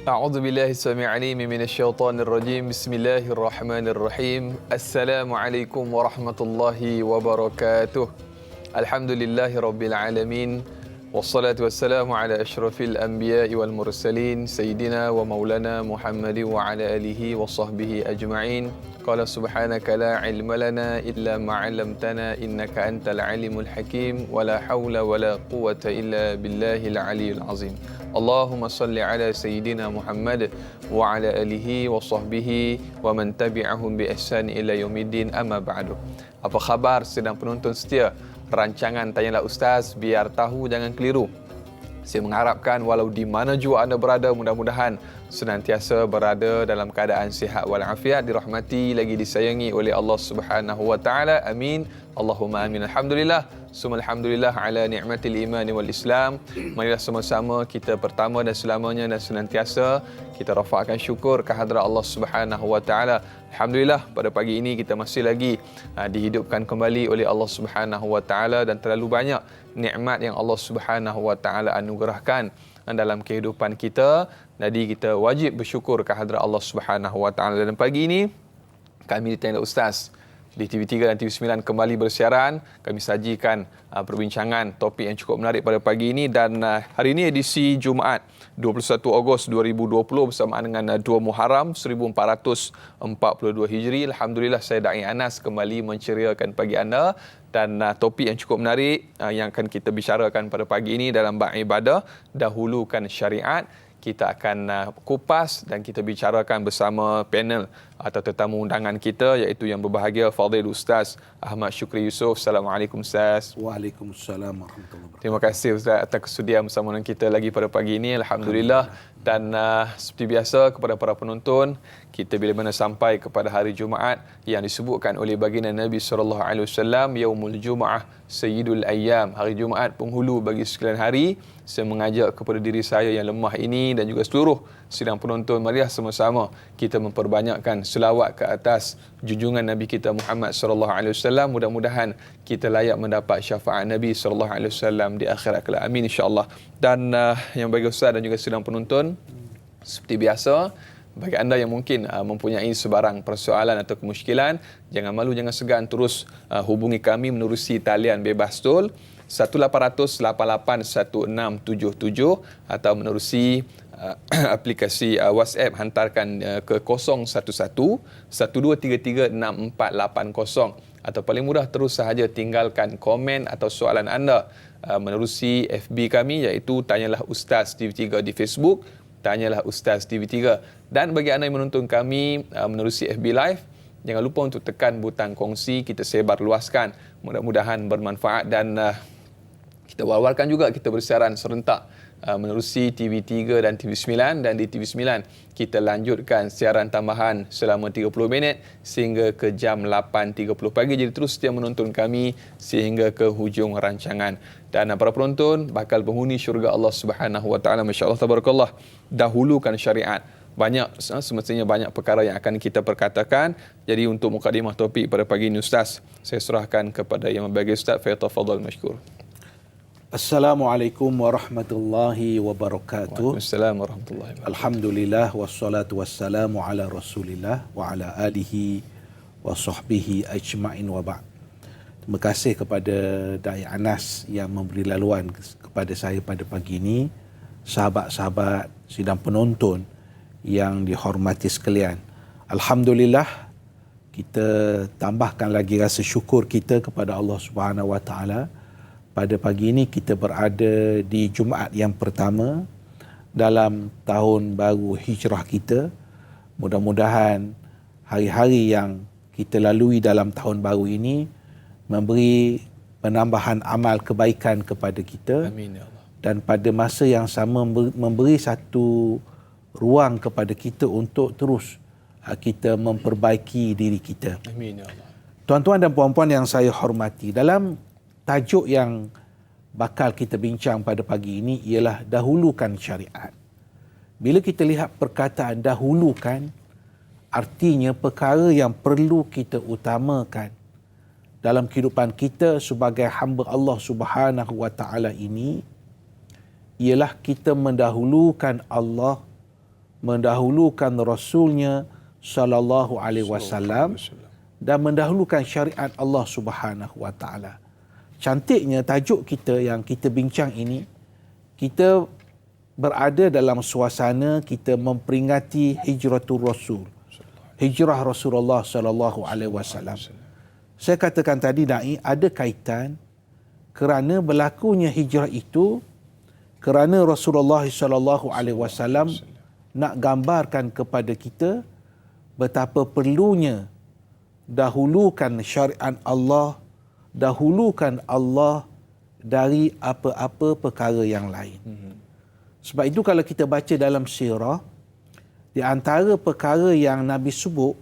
أعوذ بالله السميع العليم من الشيطان الرجيم بسم الله الرحمن الرحيم السلام عليكم ورحمة الله وبركاته الحمد لله رب العالمين والصلاة والسلام على أشرف الأنبياء والمرسلين سيدنا ومولانا محمد وعلى آله وصحبه أجمعين قال سبحانك لا علم لنا إلا ما علمتنا إنك أنت العليم الحكيم ولا حول ولا قوة إلا بالله العلي العظيم اللهم صل على سيدنا محمد وعلى آله وصحبه ومن تبعهم بإحسان إلى يوم الدين أما بعد. Apa khabar sedang penonton setia rancangan Tanyalah Ustaz, biar tahu jangan keliru. Saya mengharapkan walau di mana jua anda berada, mudah-mudahan senantiasa berada dalam keadaan sihat walafiat, dirahmati lagi disayangi oleh Allah Subhanahu wa taala. Amin. Allahumma amin. Alhamdulillah. Summa alhamdulillah ala ni'matil iman wal Islam. Marilah sama-sama kita pertama dan selamanya dan senantiasa kita rafa'kan syukur kehadrat Allah Subhanahu wa taala. Alhamdulillah pada pagi ini kita masih lagi dihidupkan kembali oleh Allah Subhanahu wa taala dan terlalu banyak nikmat yang Allah Subhanahu wa taala anugerahkan dalam kehidupan kita. Jadi kita wajib bersyukur kehadrat Allah Subhanahu wa taala. Dan pagi ini kami di Tanyalah Ustaz di TV3 dan TV9 kembali bersiaran. Kami sajikan perbincangan topik yang cukup menarik pada pagi ini. Dan hari ini edisi Jumaat 21 Ogos 2020 bersamaan dengan 2 Muharram 1442 Hijri. Alhamdulillah saya Da'i Anas kembali menceriakan pagi anda. Dan topik yang cukup menarik yang akan kita bicarakan pada pagi ini dalam bab ibadah, dahulukan syariat. Kita akan kupas dan kita bicarakan bersama panel atau tetamu undangan kita, iaitu yang berbahagia Fadil Ustaz Ahmad Syukri Yusof. Assalamualaikum Ustaz. Waalaikumsalam warahmatullahi wabarakatuh. Terima kasih Ustaz atas kesudian bersama dengan kita lagi pada pagi ini. Alhamdulillah. Dan seperti biasa kepada para penonton, kita bila mana sampai kepada hari Jumaat yang disebutkan oleh baginda Nabi SAW, Yaumul Jumaah Sayyidul Ayyam, hari Jumaat penghulu bagi sekalian hari. Saya mengajak kepada diri saya yang lemah ini dan juga seluruh sidang penonton, marilah sama-sama kita memperbanyakkan selawat ke atas junjungan Nabi kita Muhammad SAW. Mudah-mudahan kita layak mendapat syafaat Nabi SAW di akhirat kelak. Amin insya-Allah. Dan yang bagi Ustaz dan juga sidang penonton, seperti biasa, bagi anda yang mungkin mempunyai sebarang persoalan atau kemusykilan, jangan malu, jangan segan, terus hubungi kami menerusi talian bebas tol 1800881677 atau menerusi aplikasi WhatsApp, hantarkan ke 011-1233-6480 atau paling mudah terus sahaja tinggalkan komen atau soalan anda menerusi FB kami, iaitu Tanyalah Ustaz TV3 di Facebook, Tanyalah Ustaz TV3. Dan bagi anda yang menonton kami menerusi FB Live, jangan lupa untuk tekan butang kongsi, kita sebar luaskan, mudah-mudahan bermanfaat. Dan kita war-warkan juga kita bersiaran serentak menerusi TV3 dan TV9, dan di TV9 kita lanjutkan siaran tambahan selama 30 minit sehingga ke jam 8.30 pagi. Jadi terus setia menonton kami sehingga ke hujung rancangan. Dan para penonton bakal penghuni syurga Allah Subhanahu wa taala, masya-Allah tabarakallah. Dahulukan syariat. Banyak, semestinya banyak perkara yang akan kita perkatakan. Jadi untuk mukadimah topik pada pagi ini Ustaz, saya serahkan kepada yang berbahagia Ustaz, falyatafadhal mashkur. Assalamualaikum warahmatullahi wabarakatuh. Waalaikumsalam warahmatullahi wabarakatuh. Alhamdulillah wassalatu wassalamu ala Rasulillah wa ala alihi wa sahbihi ajma'in wa ba'd. Terima kasih kepada Da'i Anas yang memberi laluan kepada saya pada pagi ini. Sahabat-sahabat sidang penonton yang dihormati sekalian, alhamdulillah kita tambahkan lagi rasa syukur kita kepada Allah Subhanahu wa taala. Pada pagi ini kita berada di Jumaat yang pertama dalam tahun baru hijrah kita. Mudah-mudahan hari-hari yang kita lalui dalam tahun baru ini memberi penambahan amal kebaikan kepada kita. Amin ya Allah. Dan pada masa yang sama memberi satu ruang kepada kita untuk terus kita memperbaiki diri kita. Amin ya Allah. Tuan-tuan dan puan-puan yang saya hormati, dalam tajuk yang bakal kita bincang pada pagi ini ialah dahulukan syariat. Bila kita lihat perkataan dahulukan, artinya perkara yang perlu kita utamakan dalam kehidupan kita sebagai hamba Allah Subhanahu wa taala ini ialah kita mendahulukan Allah, mendahulukan Rasulnya sallallahu alaihi wasallam dan mendahulukan syariat Allah Subhanahu wa taala. Cantiknya tajuk kita yang kita bincang ini, kita berada dalam suasana kita memperingati hijratul Rasul. Hijrah Rasulullah sallallahu alaihi wasallam. Saya katakan tadi Dai, ada kaitan kerana berlakunya hijrah itu kerana Rasulullah sallallahu alaihi wasallam nak gambarkan kepada kita betapa perlunya dahulukan syariat Allah, dahulukan Allah dari apa-apa perkara yang lain. Sebab itu kalau kita baca dalam sirah, di antara perkara yang Nabi sebut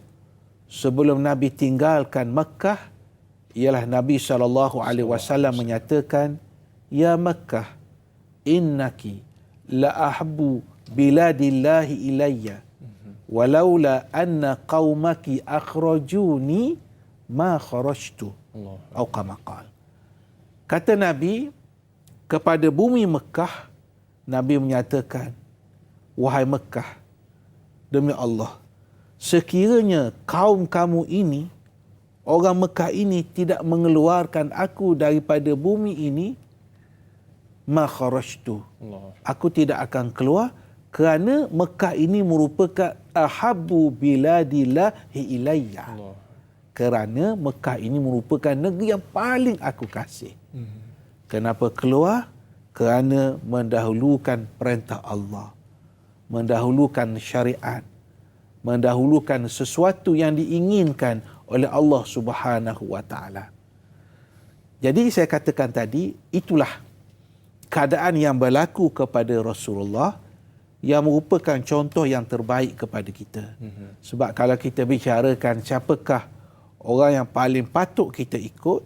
sebelum Nabi tinggalkan Mekah ialah Nabi SAW menyatakan, "Ya Makkah, innaki la ahabbu biladillahi ilayya walaula anna qaumaki akhrajuni ma kharajtu." Atau kama qala. Kata Nabi kepada bumi Mekah, Nabi menyatakan, "Wahai Mekah, demi Allah, sekiranya kaum kamu ini, orang Mekah ini tidak mengeluarkan aku daripada bumi ini, ma kharajtu, aku tidak akan keluar, kerana Mekah ini merupakan ahabbu biladillahi ilayya." Kerana Mekah ini merupakan negeri yang paling aku kasih. Kenapa keluar? Kerana mendahulukan perintah Allah, mendahulukan syariat, mendahulukan sesuatu yang diinginkan oleh Allah Subhanahu wa taala. Jadi saya katakan tadi, itulah keadaan yang berlaku kepada Rasulullah yang merupakan contoh yang terbaik kepada kita. Sebab kalau kita bicarakan siapakah orang yang paling patut kita ikut,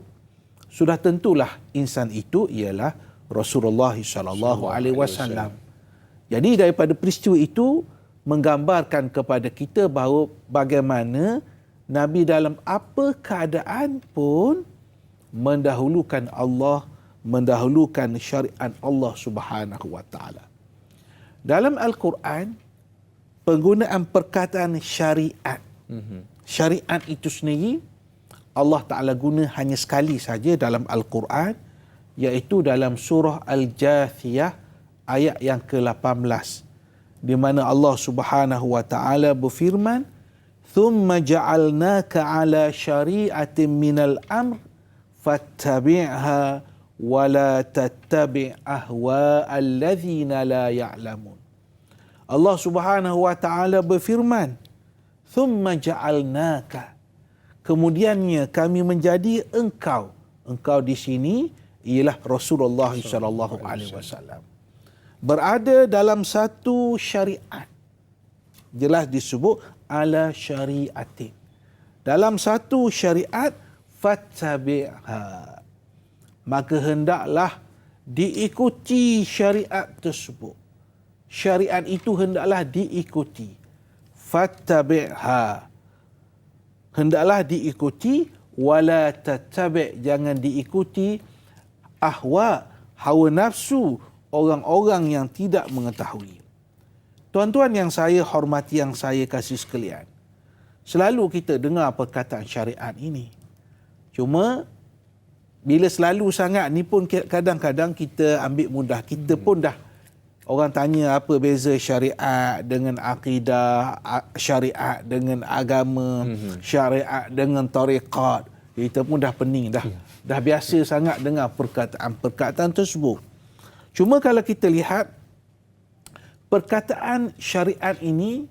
sudah tentulah insan itu ialah Rasulullah sallallahu alaihi wasallam. Jadi daripada peristiwa itu menggambarkan kepada kita bahawa bagaimana Nabi dalam apa keadaan pun mendahulukan Allah, mendahulukan syariat Allah Subhanahu wa taala. Dalam Al-Quran, penggunaan perkataan syariat. Syariat itu sendiri Allah Ta'ala guna hanya sekali saja dalam Al-Quran, iaitu dalam surah Al-Jathiyah ayat yang ke-18, di mana Allah Subhanahu wa taala berfirman, "Thumma ja'alnaka 'ala syari'atin minal amr fattabi'ha wa la tattabi' ahwa'al ladzina la ya'lamun." Allah Subhanahu wa taala berfirman, "Thumma ja'alnaka", kemudiannya kami menjadi engkau. Engkau di sini ialah Rasulullah sallallahu alaihi wasallam, berada dalam satu syariat. Jelas disebut ala syariatin. Dalam satu syariat, fattabi'ha, maka hendaklah diikuti syariat tersebut. Syariat itu hendaklah diikuti. Fattabi'ha, hendaklah diikuti, wala tattabi', jangan diikuti hawa nafsu orang-orang yang tidak mengetahui. Tuan-tuan yang saya hormati, yang saya kasih sekalian, selalu kita dengar perkataan syariat ini. Cuma bila selalu sangat ni pun kadang-kadang kita ambil mudah. Kita pun dah, orang tanya apa beza syariat dengan akidah, syariat dengan agama, syariat dengan tarekat, kita pun dah pening dah. Dah biasa sangat dengar perkataan-perkataan tersebut. Cuma kalau kita lihat perkataan syariat ini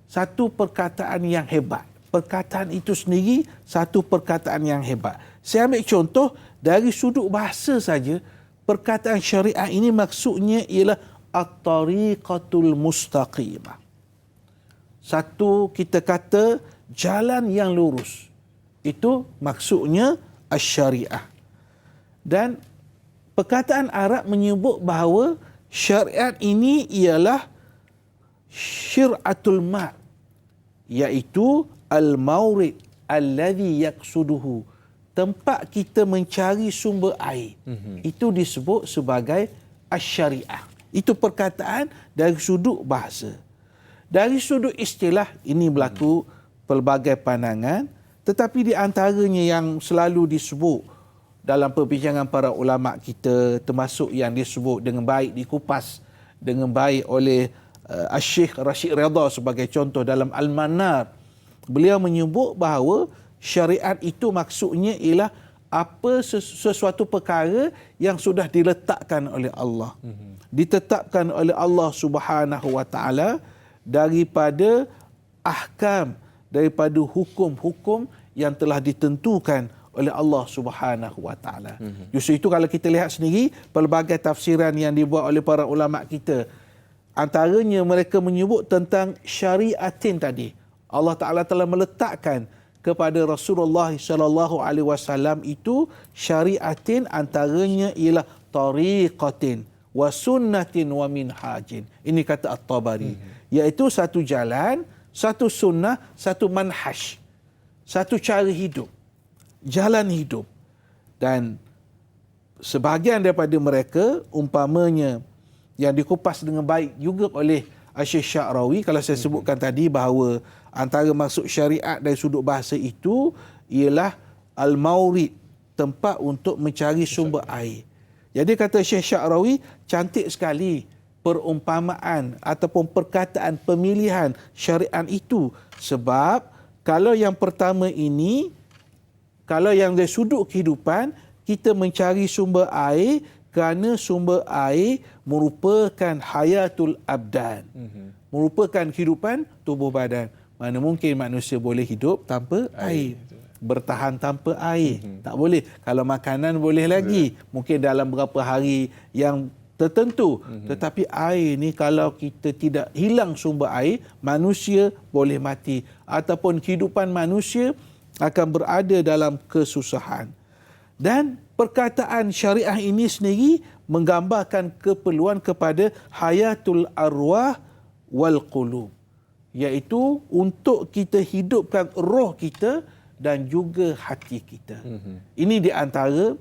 satu perkataan yang hebat. Perkataan itu sendiri satu perkataan yang hebat. Saya ambil contoh dari sudut bahasa saja. Perkataan syariat ini maksudnya ialah at-tariqatul mustaqimah. Satu, kita kata jalan yang lurus. Itu maksudnya asy-syariah. Dan perkataan Arab menyebut bahawa syariat ini ialah syir'atul ma', iaitu al-maurid alladhi yaqsuduhu, tempat kita mencari sumber air. Itu disebut sebagai asy-syariah. Itu perkataan dari sudut bahasa. Dari sudut istilah ini berlaku pelbagai pandangan, tetapi di antaranya yang selalu disebut dalam perbincangan para ulama kita, termasuk yang disebut dengan baik, dikupas dengan baik oleh Syekh Rashid Ridha sebagai contoh dalam Al-Manar. Beliau menyebut bahawa syariat itu maksudnya ialah apa sesuatu perkara yang sudah diletakkan oleh Allah, ditetapkan oleh Allah Subhanahu Wa Taala daripada ahkam, daripada hukum-hukum yang telah ditentukan oleh Allah Subhanahu Wa Taala. Justru itu kalau kita lihat sendiri pelbagai tafsiran yang dibuat oleh para ulama kita, antaranya mereka menyebut tentang syariatin tadi. Allah Taala telah meletakkan kepada Rasulullah sallallahu alaihi wasallam itu syariatin, antaranya ialah tariqatin wa sunnatin wa minhajin. Ini kata At-Tabari, iaitu satu jalan, satu sunnah, satu manhaj, satu cara hidup, jalan hidup. Dan sebahagian daripada mereka, umpamanya yang dikupas dengan baik juga oleh Syekh Sya'rawi, kalau saya sebutkan tadi bahawa antara maksud syariat dari sudut bahasa itu ialah al-maurid, tempat untuk mencari sumber air. Jadi kata Syekh Sya'rawi, cantik sekali perumpamaan ataupun perkataan pemilihan syariat itu. Sebab kalau yang pertama ini, kalau yang dari sudut kehidupan, kita mencari sumber air kerana sumber air merupakan hayatul abdan, merupakan kehidupan tubuh badan. Mana mungkin manusia boleh hidup tanpa air, bertahan tanpa air? Tak boleh. Kalau makanan boleh lagi, mungkin dalam beberapa hari yang tertentu. Tetapi air ni kalau kita tidak hilang sumber air, manusia boleh mati ataupun kehidupan manusia akan berada dalam kesusahan. Dan perkataan syariah ini sendiri menggambarkan keperluan kepada hayatul arwah wal qulub, iaitu untuk kita hidupkan roh kita dan juga hati kita. Ini di antara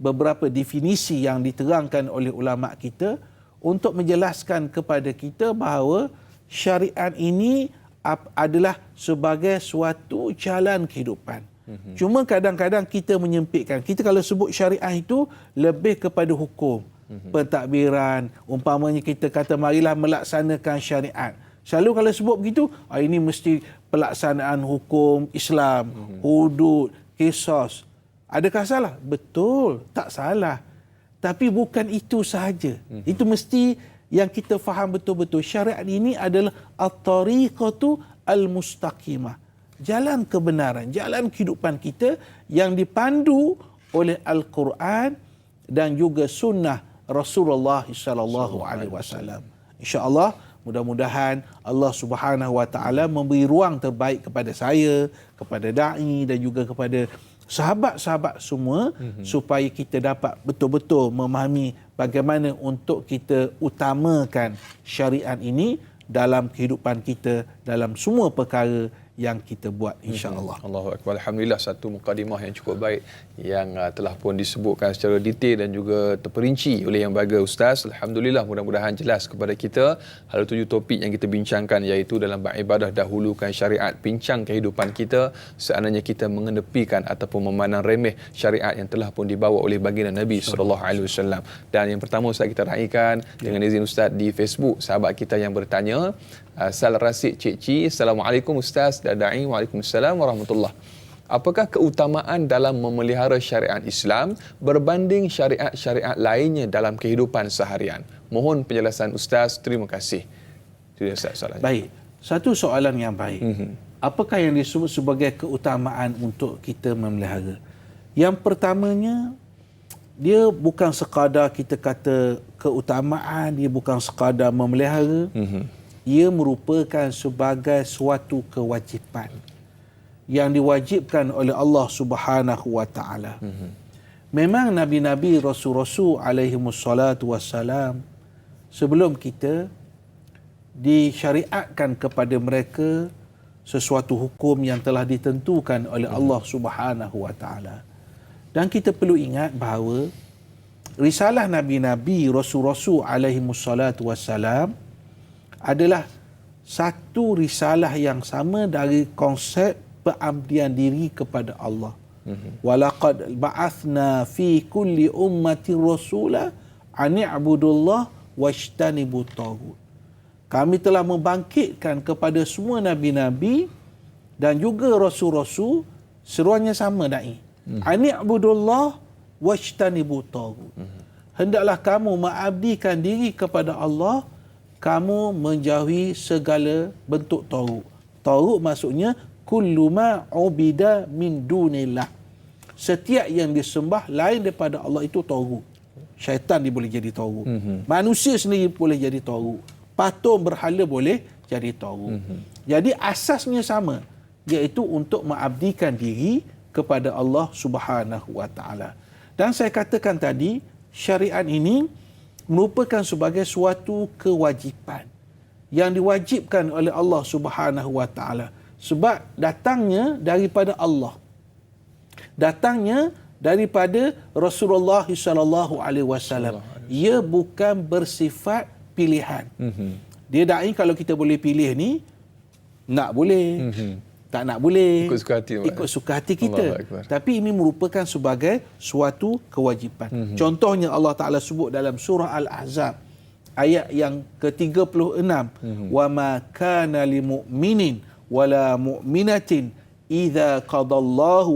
beberapa definisi yang diterangkan oleh ulama kita untuk menjelaskan kepada kita bahawa syariat ini adalah sebagai suatu jalan kehidupan. Cuma kadang-kadang kita menyempitkan. Kita kalau sebut syariah itu lebih kepada hukum, pentadbiran. Umpamanya kita kata marilah melaksanakan syariat. Selalu kalau sebut begitu, ini mesti pelaksanaan hukum Islam, hudud, qisas. Adakah salah? Betul, tak salah. Tapi bukan itu sahaja. Itu mesti yang kita faham betul-betul. Syariat ini adalah at-tariqatu al-mustaqimah. Jalan kebenaran, jalan kehidupan kita yang dipandu oleh Al-Quran dan juga sunnah Rasulullah sallallahu alaihi wasallam. Insya-Allah, mudah-mudahan Allah Subhanahu wa taala memberi ruang terbaik kepada saya, kepada dai dan juga kepada sahabat-sahabat semua supaya kita dapat betul-betul memahami bagaimana untuk kita utamakan syariat ini dalam kehidupan kita, dalam semua perkara yang kita buat, insya-Allah. Allahu akbar. Alhamdulillah, satu mukadimah yang cukup baik yang telah pun disebutkan secara detail dan juga terperinci oleh Yang Bahagia Ustaz. Alhamdulillah, mudah-mudahan jelas kepada kita hal tuju topik yang kita bincangkan, iaitu dalam bab ibadah dahulukan syariat, pincang kehidupan kita seandainya kita mengenepikan ataupun memandang remeh syariat yang telah pun dibawa oleh baginda Nabi sallallahu alaihi wasallam. Dan yang pertama Ustaz kita raikan dengan izin Ustaz di Facebook, sahabat kita yang bertanya, Sal Rasid Cik Ci, Assalamualaikum Ustaz dan Da'i. Waalaikumsalam warahmatullahi. Apakah keutamaan dalam memelihara syariat Islam berbanding syariat-syariat lainnya dalam kehidupan seharian? Mohon penjelasan Ustaz. Terima kasih. Itu dia Ustaz soalan. Baik. Satu soalan yang baik. Apakah yang disebut sebagai keutamaan untuk kita memelihara? Yang pertamanya, dia bukan sekadar kita kata keutamaan, dia bukan sekadar memelihara. Ia merupakan sebagai suatu kewajipan yang diwajibkan oleh Allah Subhanahu wa taala. Memang nabi-nabi, rasul-rasul alaihi wassalatu wassalam sebelum kita disyariatkan kepada mereka sesuatu hukum yang telah ditentukan oleh Allah Subhanahu wa taala. Dan kita perlu ingat bahawa risalah nabi-nabi, rasul-rasul alaihi wassalatu wassalam adalah satu risalah yang sama dari konsep pengabdian diri kepada Allah. Walaqad ba'athna fi kulli ummatin rasula an i'budullah wajtanibut taghut. Kami telah membangkitkan kepada semua nabi-nabi dan juga rasul-rasul, seruannya sama dai. An i'budullah wajtanibut taghut. Hendaklah kamu mengabdikan diri kepada Allah, kamu menjauhi segala bentuk taghut. Taghut maksudnya kullu ma ubida min dunillah. Setiap yang disembah lain daripada Allah itu taghut. Syaitan dia boleh jadi taghut. Manusia sendiri boleh jadi taghut. Patung berhala boleh jadi taghut. Jadi asasnya sama, iaitu untuk mengabdikan diri kepada Allah Subhanahu wa taala. Dan saya katakan tadi, syariat ini merupakan sebagai suatu kewajipan yang diwajibkan oleh Allah Subhanahu wa taala, sebab datangnya daripada Allah, datangnya daripada Rasulullah sallallahu alaihi wasallam. Ia bukan bersifat pilihan. Dia dai kalau kita boleh pilih ni, nak boleh, tak nak boleh, ikut suka hati kita. Tapi ini merupakan sebagai suatu kewajipan. Contohnya Allah Taala sebut dalam surah Al-Ahzab ayat yang ke-36, wa ma kana lil mu'minin wala mu'minatin idza qadallahu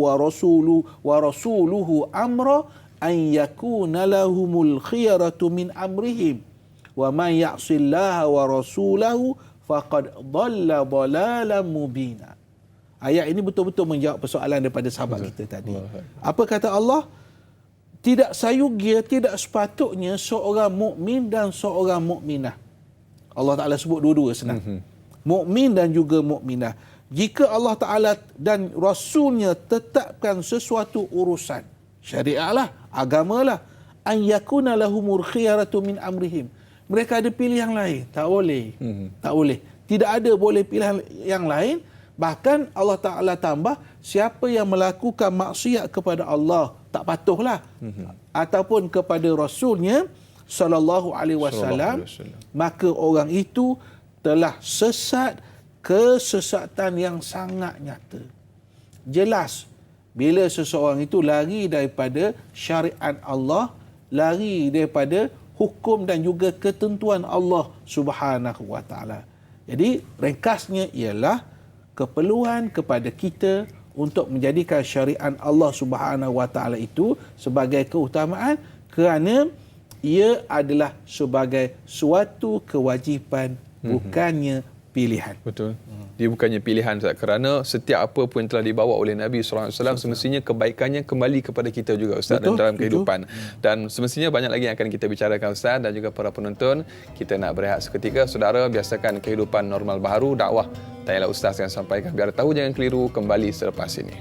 wa rasuluhu amra an yakuna lahumul khiyaratu min amrihim wa man ya'sillaha wa rasulahu faqad dhalla dhalalan mubina. Ayat ini betul-betul menjawab persoalan daripada sahabat kita tadi. Apa kata Allah? Tidak sayugia, tidak sepatutnya seorang mukmin dan seorang mukminah. Allah Taala sebut dua-dua senang. Mukmin dan juga mukminah. Jika Allah Taala dan Rasulnya tetapkan sesuatu urusan, syariat lah, agama lah, an yakuna lahumul khiyaratu min amrihim. Mereka ada pilihan lain, tak boleh. Tak boleh. Tidak ada boleh pilihan yang lain. Bahkan Allah Ta'ala tambah, siapa yang melakukan maksiat kepada Allah, tak patuhlah, ataupun kepada Rasulnya sallallahu alaihi wasallam, maka orang itu telah sesat kesesatan yang sangat nyata. Jelas, bila seseorang itu lari daripada syariat Allah, lari daripada hukum dan juga ketentuan Allah Subhanahu wa taala. Jadi ringkasnya ialah keperluan kepada kita untuk menjadikan syariat Allah Subhanahu wa taala itu sebagai keutamaan, kerana ia adalah sebagai suatu kewajipan, bukannya pilihan. Betul. Dia bukannya pilihan, Ustaz, kerana setiap apa pun yang telah dibawa oleh Nabi SAW, semestinya kebaikannya kembali kepada kita juga, Ustaz, dan dalam kehidupan. Dan semestinya banyak lagi yang akan kita bicarakan, Ustaz, dan juga para penonton. Kita nak berehat seketika. Saudara, biasakan kehidupan normal baharu, dakwah tak ialah Ustaz yang sampaikan. Biar tahu jangan keliru, kembali selepas ini.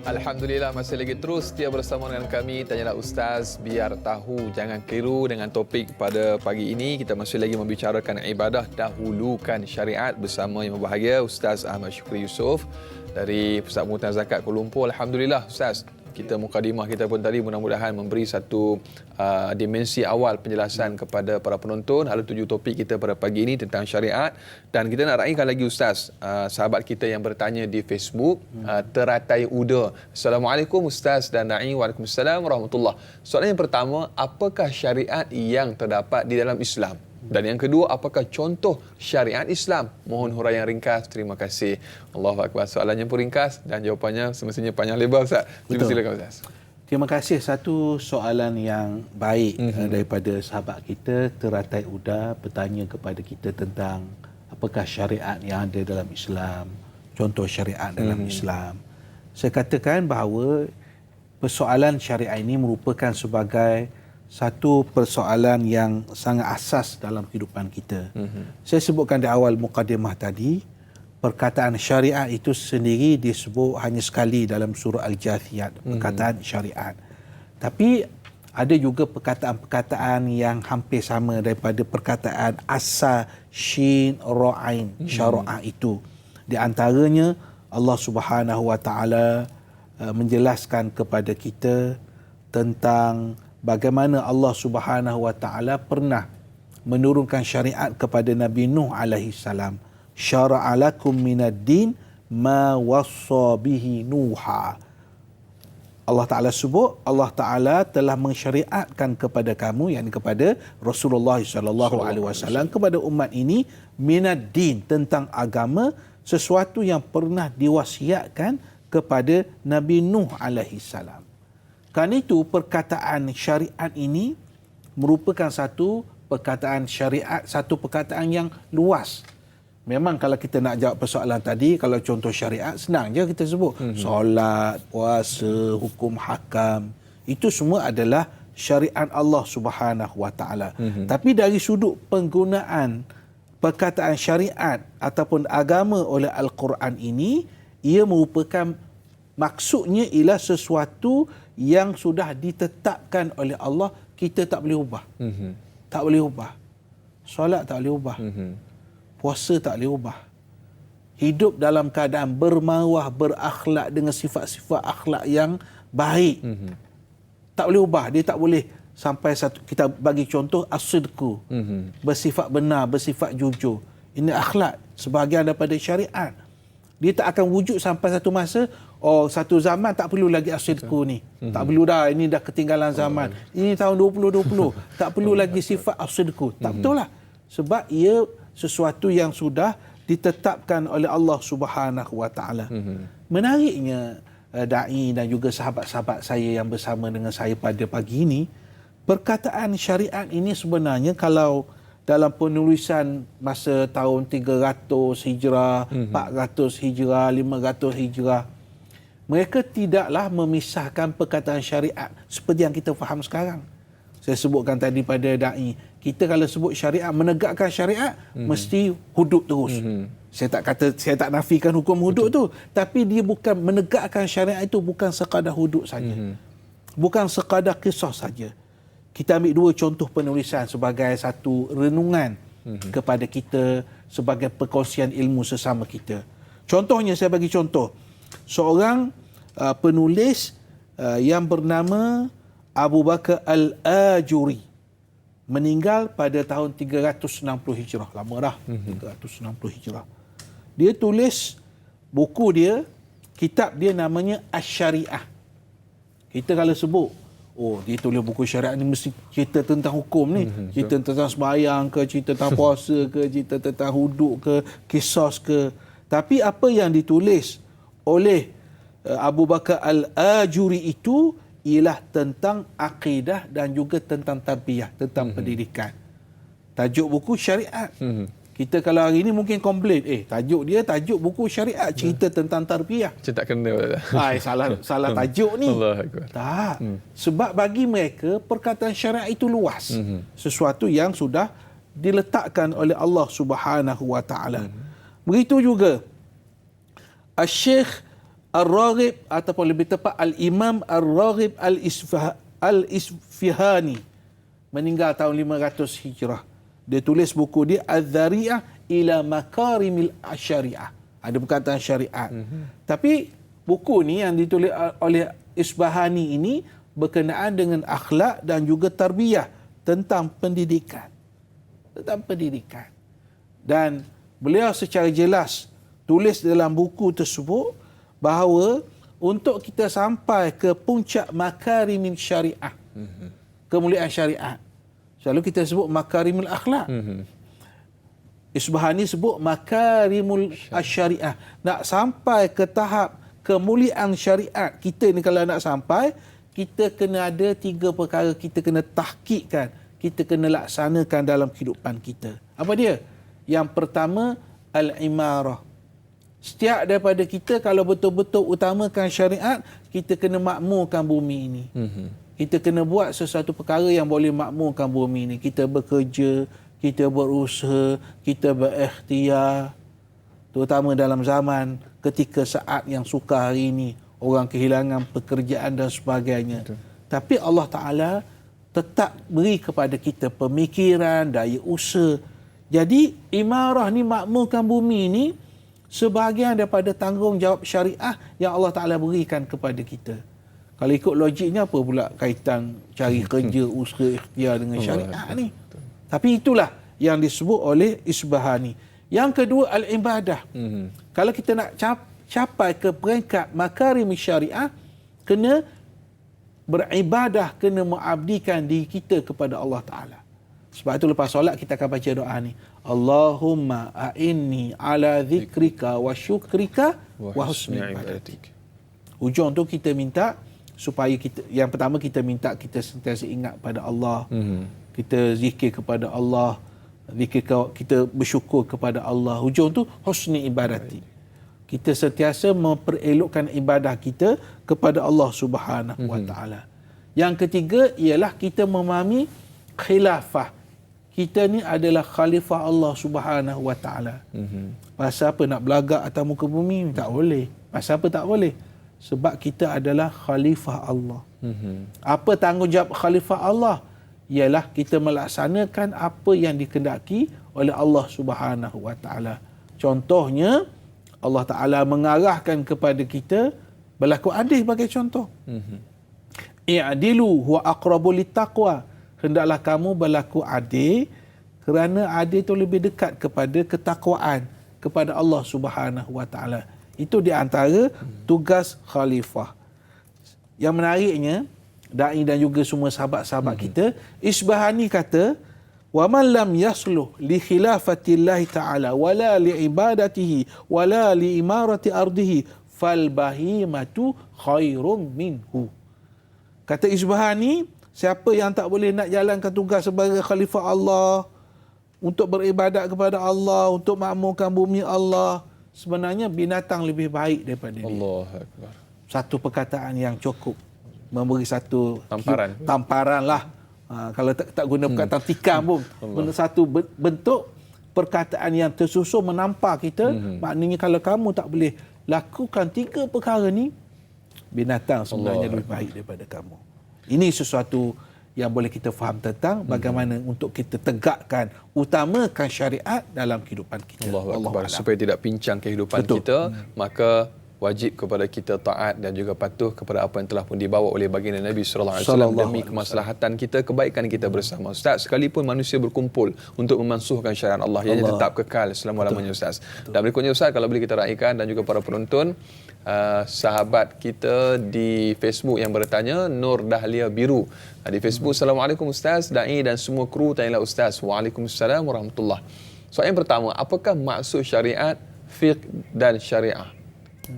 Alhamdulillah, masih lagi terus setia bersama dengan kami Tanyalah Ustaz, biar tahu jangan keliru. Dengan topik pada pagi ini, kita masih lagi membicarakan ibadah, dahulukan syariat, bersama yang berbahagia Ustaz Ahmad Syukri Yusof dari Pusat Pengurutan Zakat Kuala Lumpur. Alhamdulillah, Ustaz, kita mukadimah kita pun tadi mudah-mudahan memberi satu dimensi awal penjelasan kepada para penonton. Lalu tuju topik kita pada pagi ini tentang syariat, dan kita nak raikan lagi, Ustaz, sahabat kita yang bertanya di Facebook, Teratai Uda. Assalamualaikum Ustaz dan Da'i. Waalaikumsalam warahmatullahi. Soalan yang pertama, apakah syariat yang terdapat di dalam Islam? Dan yang kedua, apakah contoh syariat Islam? Mohon huraian ringkas. Terima kasih. Allahu Akbar. Soalannya pun ringkas dan jawapannya semestinya panjang lebar, Ustaz. Silakan, Ustaz. Terima kasih. Satu soalan yang baik daripada sahabat kita Teratai Uda, bertanya kepada kita tentang apakah syariat yang ada dalam Islam, contoh syariat dalam Islam. Saya katakan bahawa persoalan syariat ini merupakan sebagai satu persoalan yang sangat asas dalam kehidupan kita. Saya sebutkan di awal mukadimah tadi, perkataan syariat itu sendiri disebut hanya sekali dalam surah Al-Jathiyat, perkataan syariat. Tapi ada juga perkataan-perkataan yang hampir sama daripada perkataan asa, shin, ra'ain, syara'ah itu. Di antaranya Allah Subhanahu Wa Taala menjelaskan kepada kita tentang bagaimana Allah Subhanahu Wa Taala pernah menurunkan syariat kepada Nabi Nuh alaihi salam. Syara'a lakum minad din ma wassa bihi Nuha. Allah Ta'ala sebut, Allah Ta'ala telah mensyariatkan kepada kamu, yakni kepada Rasulullah SAW, kepada umat ini, minad din, tentang agama, sesuatu yang pernah diwasiatkan kepada Nabi Nuh alaihi salam. Kerana itu, perkataan syariat ini merupakan satu perkataan syariat, satu perkataan yang luas. Memang kalau kita nak jawab persoalan tadi, kalau contoh syariat, senang je kita sebut. Solat, puasa, hukum hakam, itu semua adalah syariat Allah Subhanahu Wa Taala. Tapi dari sudut penggunaan perkataan syariat ataupun agama oleh Al-Quran ini, ia merupakan, maksudnya ialah sesuatu yang sudah ditetapkan oleh Allah, kita tak boleh ubah. Tak boleh ubah. Solat tak boleh ubah. Puasa tak boleh ubah. Hidup dalam keadaan bermaruah, berakhlak dengan sifat-sifat akhlak yang baik. Tak boleh ubah. Dia tak boleh sampai satu, kita bagi contoh as-sidqu. Bersifat benar, bersifat jujur. Ini akhlak, sebahagian daripada syariat. Dia tak akan wujud sampai satu masa, satu zaman tak perlu lagi as-sidqu ni. Tak perlu dah, ini dah ketinggalan zaman. Ini tahun 2020. Tak perlu lagi sifat as-sidqu. Tak betul lah. Sebab ia sesuatu yang sudah ditetapkan oleh Allah Subhanahu Wa Taala. Menariknya, dai dan juga sahabat-sahabat saya yang bersama dengan saya pada pagi ini, perkataan syariat ini sebenarnya kalau dalam penulisan masa tahun 300 Hijrah, 400 Hijrah, 500 Hijrah, mereka tidaklah memisahkan perkataan syariat seperti yang kita faham sekarang. Saya sebutkan tadi pada dai, kita kalau sebut syariat, menegakkan syariat, mesti hudud terus. Saya tak nafikan hukum hudud tu, tapi dia bukan menegakkan syariat itu, bukan sekadar hudud saja. Bukan sekadar kisah saja. Kita ambil dua contoh penulisan sebagai satu renungan kepada kita, sebagai perkongsian ilmu sesama kita. Contohnya, saya bagi contoh. Seorang penulis yang bernama Abu Bakar Al-Ajuri, meninggal pada tahun 360 Hijrah. Lama dah, 360 Hijrah. Dia tulis buku dia, kitab dia namanya Asy-Syariah. Kita kalau sebut, dia tulis buku syariat ni mesti cerita tentang hukum ni. Cerita tentang sembahyang ke, cerita tentang puasa ke, cerita tentang hudud ke, kisos ke. Tapi apa yang ditulis oleh Abu Bakar Al-Ajuri itu ialah tentang akidah dan juga tentang tarbiyah, tentang pendidikan. Tajuk buku syariat. Kita kalau hari ini mungkin komplain, tajuk buku syariat, cerita tentang tarbiyah. Macam tak kena. Salah tajuk ni. Allah Akbar. Tak. Sebab bagi mereka, perkataan syariat itu luas. Sesuatu yang sudah diletakkan oleh Allah Subhanahu Wa Taala. Begitu juga Al-Syekh Ar-Raghib, ataupun lebih tepat Al-Imam Ar-Raghib Al-Isfihani, meninggal tahun 500 Hijrah. Dia tulis buku dia Az-Zari'ah ila Makarimil Syariah. Ada perkataan syariat. Tapi buku ni yang ditulis oleh Isfihani ini berkenaan dengan akhlak dan juga tarbiyah, tentang pendidikan. Tentang pendidikan. Dan beliau secara jelas tulis dalam buku tersebut bahawa untuk kita sampai ke puncak makarimin syariah, kemuliaan syariat, selalu kita sebut makarimul akhlak. Isbahani sebut makarimul syariah. Nak sampai ke tahap kemuliaan syariat, kita ni kalau nak sampai, kita kena ada 3 perkara kita kena tahqiqkan, kita kena laksanakan dalam kehidupan kita. Apa dia? Yang pertama, al-imarah. Setiap daripada kita kalau betul-betul utamakan syariat, kita kena makmurkan bumi ini. Kita kena buat sesuatu perkara yang boleh makmurkan bumi ini. Kita bekerja, kita berusaha, kita berikhtiar. Terutama dalam zaman ketika saat yang sukar hari ini, orang kehilangan pekerjaan dan sebagainya. Betul. Tapi Allah Ta'ala tetap beri kepada kita pemikiran, daya usaha. Jadi imarah ni, makmurkan bumi ni, sebahagian daripada tanggungjawab syariah yang Allah Ta'ala berikan kepada kita. Kalau ikut logiknya, apa pula kaitan cari kerja, usaha, ikhtiar dengan syariah ni? Tapi itulah yang disebut oleh Isbahani. Yang kedua, al-ibadah. Kalau kita nak capai ke peringkat makarim syariah, kena beribadah, kena mengabdikan diri kita kepada Allah Ta'ala. Sebab itu lepas solat kita akan baca doa ni. Allahumma a'inni ala zikrika wa syukrika wa husni ibadatik. Hujung tu kita minta supaya kita, yang pertama kita minta kita sentiasa ingat pada Allah. Kita zikir kepada Allah, kita bersyukur kepada Allah. Hujung tu husni ibadatik. Kita sentiasa memperelokkan ibadah kita kepada Allah Subhanahu wa taala. Yang ketiga ialah kita memahami khilafah. Kita ni adalah khalifah Allah Subhanahu wa taala. Pasal apa nak belagak atas muka bumi? Tak boleh. Pasal apa tak boleh? Sebab kita adalah khalifah Allah. Apa tanggungjawab khalifah Allah? Ialah kita melaksanakan apa yang dikehendaki oleh Allah Subhanahu wa taala. Contohnya, Allah Ta'ala mengarahkan kepada kita berlaku adil sebagai contoh. I'dilu huwa aqrabu littaqwa. Hendaklah kamu berlaku adil kerana adil itu lebih dekat kepada ketakwaan kepada Allah Subhanahu wa taala. Itu di antara tugas khalifah. Yang menariknya, dai dan juga semua sahabat-sahabat kita, Isbahani kata, wa man lam yasluh li khilafatillahi ta'ala wala li ibadatihi wala li imarati ardihi fal bahimatu khairum minhu. Kata Isbahani, siapa yang tak boleh nak jalankan tugas sebagai khalifah Allah, untuk beribadat kepada Allah, untuk makmurkan bumi Allah, sebenarnya binatang lebih baik daripada dia. Allahu Akbar. Satu perkataan yang cukup memberi satu tamparan lah. Kalau tak guna perkataan tikam pun, guna satu bentuk perkataan yang tersusun menampar kita. Maknanya kalau kamu tak boleh lakukan 3 perkara ni, binatang sebenarnya lebih baik daripada kamu. Ini sesuatu yang boleh kita faham tentang bagaimana untuk kita tegakkan, utamakan syariat dalam kehidupan kita. Allahu Akbar. Supaya tidak pincang kehidupan kita, maka wajib kepada kita taat dan juga patuh kepada apa yang telah pun dibawa oleh baginda Nabi sallallahu alaihi wasallam demi kemaslahatan kita, kebaikan kita bersama. Ustaz, sekalipun manusia berkumpul untuk memansuhkan syariat Allah, ianya tetap kekal selama-lamanya, Ustaz. Dan berikutnya, Ustaz, kalau boleh kita raikan dan juga para penonton, sahabat kita di Facebook yang bertanya, Nur Dahlia Biru di Facebook. Assalamualaikum Ustaz, dai dan semua kru, tanyalah Ustaz. Waalaikumsalam warahmatullahi. Soalan yang pertama, apakah maksud syariat, fiqh dan syariah?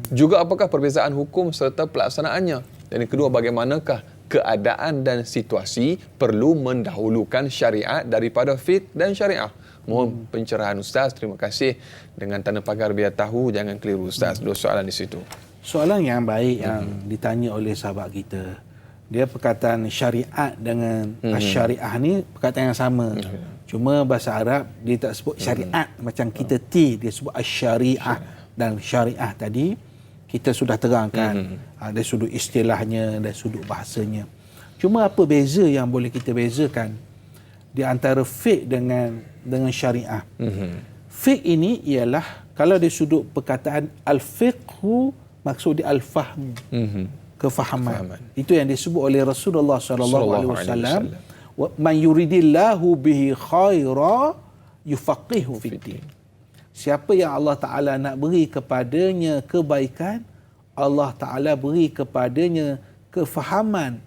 Juga apakah perbezaan hukum serta pelaksanaannya? Dan yang kedua, bagaimanakah keadaan dan situasi perlu mendahulukan syariat daripada fiqh dan syariah? Mohon pencerahan Ustaz. Terima kasih. Dengan tanda pagar biar tahu, jangan keliru Ustaz. 2 soalan di situ. Soalan yang baik yang ditanya oleh sahabat kita. Dia perkataan syariat dengan syariah ni perkataan yang sama. Cuma bahasa Arab dia tak sebut syariat macam kita T, dia sebut syariah. Dan syariah tadi kita sudah terangkan dari sudut istilahnya, dari sudut bahasanya. Cuma apa beza yang boleh kita bezakan di antara fiqh dengan syariah? Fiqh ini ialah, kalau dari sudut perkataan al-fiqhu, maksud dia al-fahmu, kefahaman. Itu yang disebut oleh Rasulullah sallallahu alaihi wasallam, man yuridillahu bihi khaira yufaqihu fid-din. Siapa yang Allah Ta'ala nak beri kepadanya kebaikan, Allah Ta'ala beri kepadanya kefahaman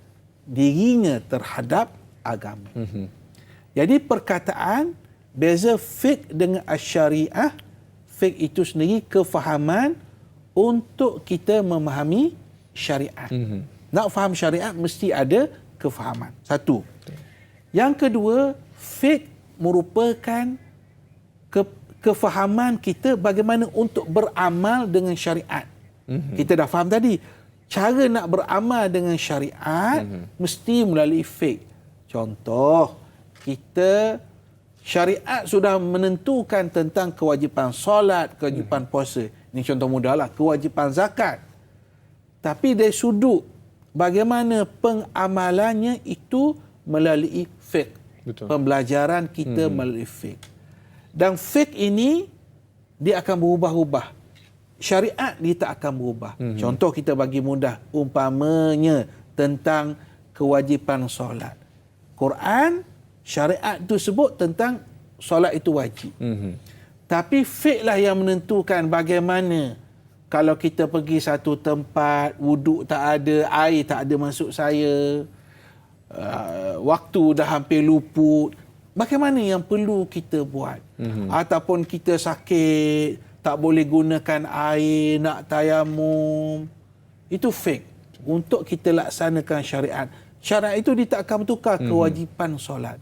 dirinya terhadap agama. Jadi perkataan beza fiqh dengan syariah, fiqh itu sendiri kefahaman untuk kita memahami syariat. Nak faham syariat mesti ada kefahaman. Satu. Yang kedua, fiqh merupakan kefahaman kita bagaimana untuk beramal dengan syariat. Kita dah faham tadi. Cara nak beramal dengan syariat mesti melalui fiqh. Contoh, kita syariat sudah menentukan tentang kewajipan solat, kewajipan puasa. Ini contoh mudahlah, kewajipan zakat. Tapi dari sudut bagaimana pengamalannya itu melalui fiqh. Betul. Pembelajaran kita melalui fiqh. Dan fiqh ini dia akan berubah-ubah. Syariat dia tak akan berubah. Contoh kita bagi mudah, umpamanya tentang kewajipan solat. Quran, syariat itu sebut tentang solat itu wajib. Tapi fiqh lah yang menentukan bagaimana kalau kita pergi satu tempat, wuduk tak ada, air tak ada masuk saya, waktu dah hampir luput, bagaimana yang perlu kita buat? Ataupun kita sakit, tak boleh gunakan air, nak tayamum. Itu fiqh. Untuk kita laksanakan syariat. Syariat itu dia tak akan bertukar kewajipan solat.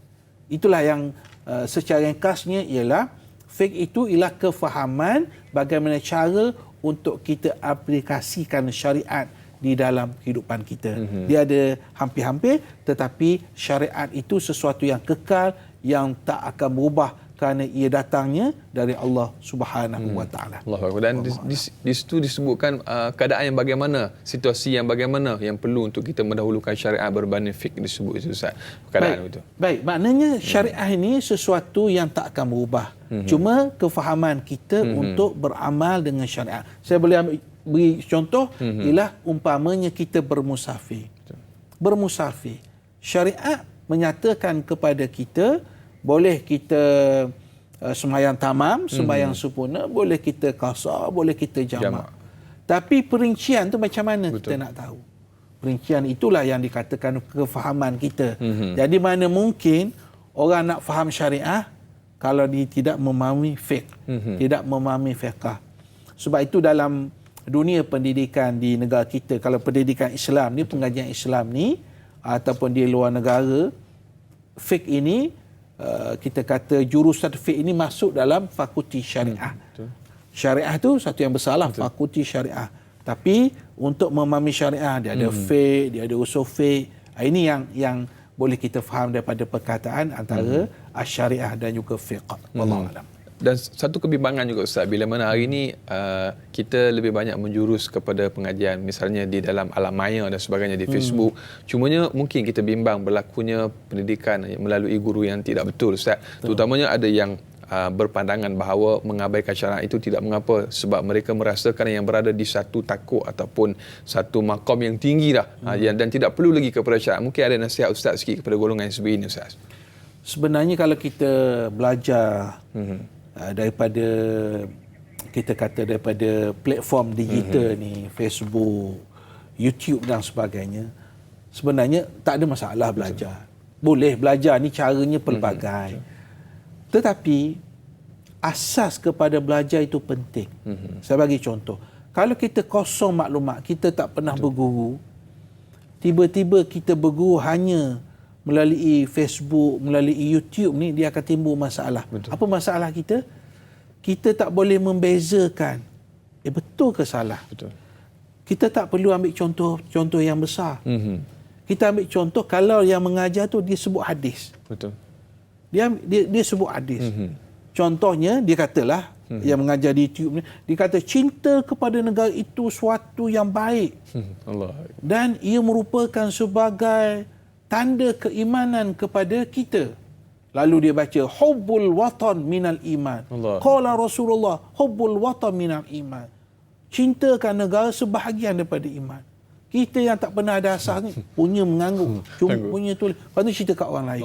Itulah yang secara ringkasnya ialah fiqh itu ialah kefahaman bagaimana cara untuk kita aplikasikan syariat di dalam kehidupan kita. Dia ada hampir-hampir, tetapi syariat itu sesuatu yang kekal, yang tak akan berubah kerana ia datangnya dari Allah Subhanahu wa taala. Allahu Akbar. Dan di situ disebutkan keadaan yang bagaimana, situasi yang bagaimana yang perlu untuk kita mendahulukan syariat berbanding fiqh disebut itu Ustaz. Keadaan itu. Baik, maknanya syariat ini sesuatu yang tak akan berubah. Cuma kefahaman kita untuk beramal dengan syariat. Saya boleh beri contoh ialah umpamanya kita bermusafir. Bermusafir. Syariat menyatakan kepada kita boleh kita sembahyang tamam, sembahyang sempurna, boleh kita qasar, boleh kita jamak. Tapi perincian tu macam mana kita nak tahu? Perincian itulah yang dikatakan kefahaman kita. Jadi mana mungkin orang nak faham syariah kalau dia tidak memahami fiqh, tidak memahami fiqh. Sebab itu dalam dunia pendidikan di negara kita, kalau pendidikan Islam ni, pengajian Islam ni ataupun di luar negara, fiqh ini kita kata jurusan fiqh ini masuk dalam fakulti syariah. Syariah tu satu yang besarlah, fakulti syariah. Tapi untuk memahami syariah dia ada fiqh, dia ada usul fiqh. Ini yang boleh kita faham daripada perkataan antara syariah dan juga fiqh. Wallahu a'lam. Dan satu kebimbangan juga Ustaz, bila mana hari ini kita lebih banyak menjurus kepada pengajian misalnya di dalam alam maya dan sebagainya di Facebook. Cumanya mungkin kita bimbang berlakunya pendidikan melalui guru yang tidak betul Ustaz. Terutamanya ada yang berpandangan bahawa mengabaikan syariat itu tidak mengapa sebab mereka merasakan yang berada di satu takuk ataupun satu maqam yang tinggi dah dan tidak perlu lagi kepada syariat. Mungkin ada nasihat Ustaz sikit kepada golongan yang seperti ini Ustaz. Sebenarnya kalau kita belajar daripada kita kata daripada platform digital ni, Facebook, YouTube dan sebagainya, sebenarnya tak ada masalah belajar. Boleh belajar, ni caranya pelbagai. Tetapi asas kepada belajar itu penting. Saya bagi contoh. Kalau kita kosong maklumat, kita tak pernah berguru, tiba-tiba kita berguru hanya melalui Facebook, melalui YouTube ni, dia akan timbul masalah. Apa masalah kita? Kita tak boleh membezakan betul ke salah. Kita tak perlu ambil contoh yang besar. Kita ambil contoh kalau yang mengajar tu dia sebut hadis. Dia sebut hadis. Contohnya dia katalah yang mengajar di YouTube ni, dia kata cinta kepada negara itu suatu yang baik. Dan ia merupakan sebagai tanda keimanan kepada kita. Lalu dia baca hubbul watan minal iman. Qala Rasulullah hubbul watan minal iman. Cintakan negara sebahagian daripada iman. Kita yang tak pernah ada asas ni punya mengangguk, cuma punya tulis, lepas tu cerita kat orang lain.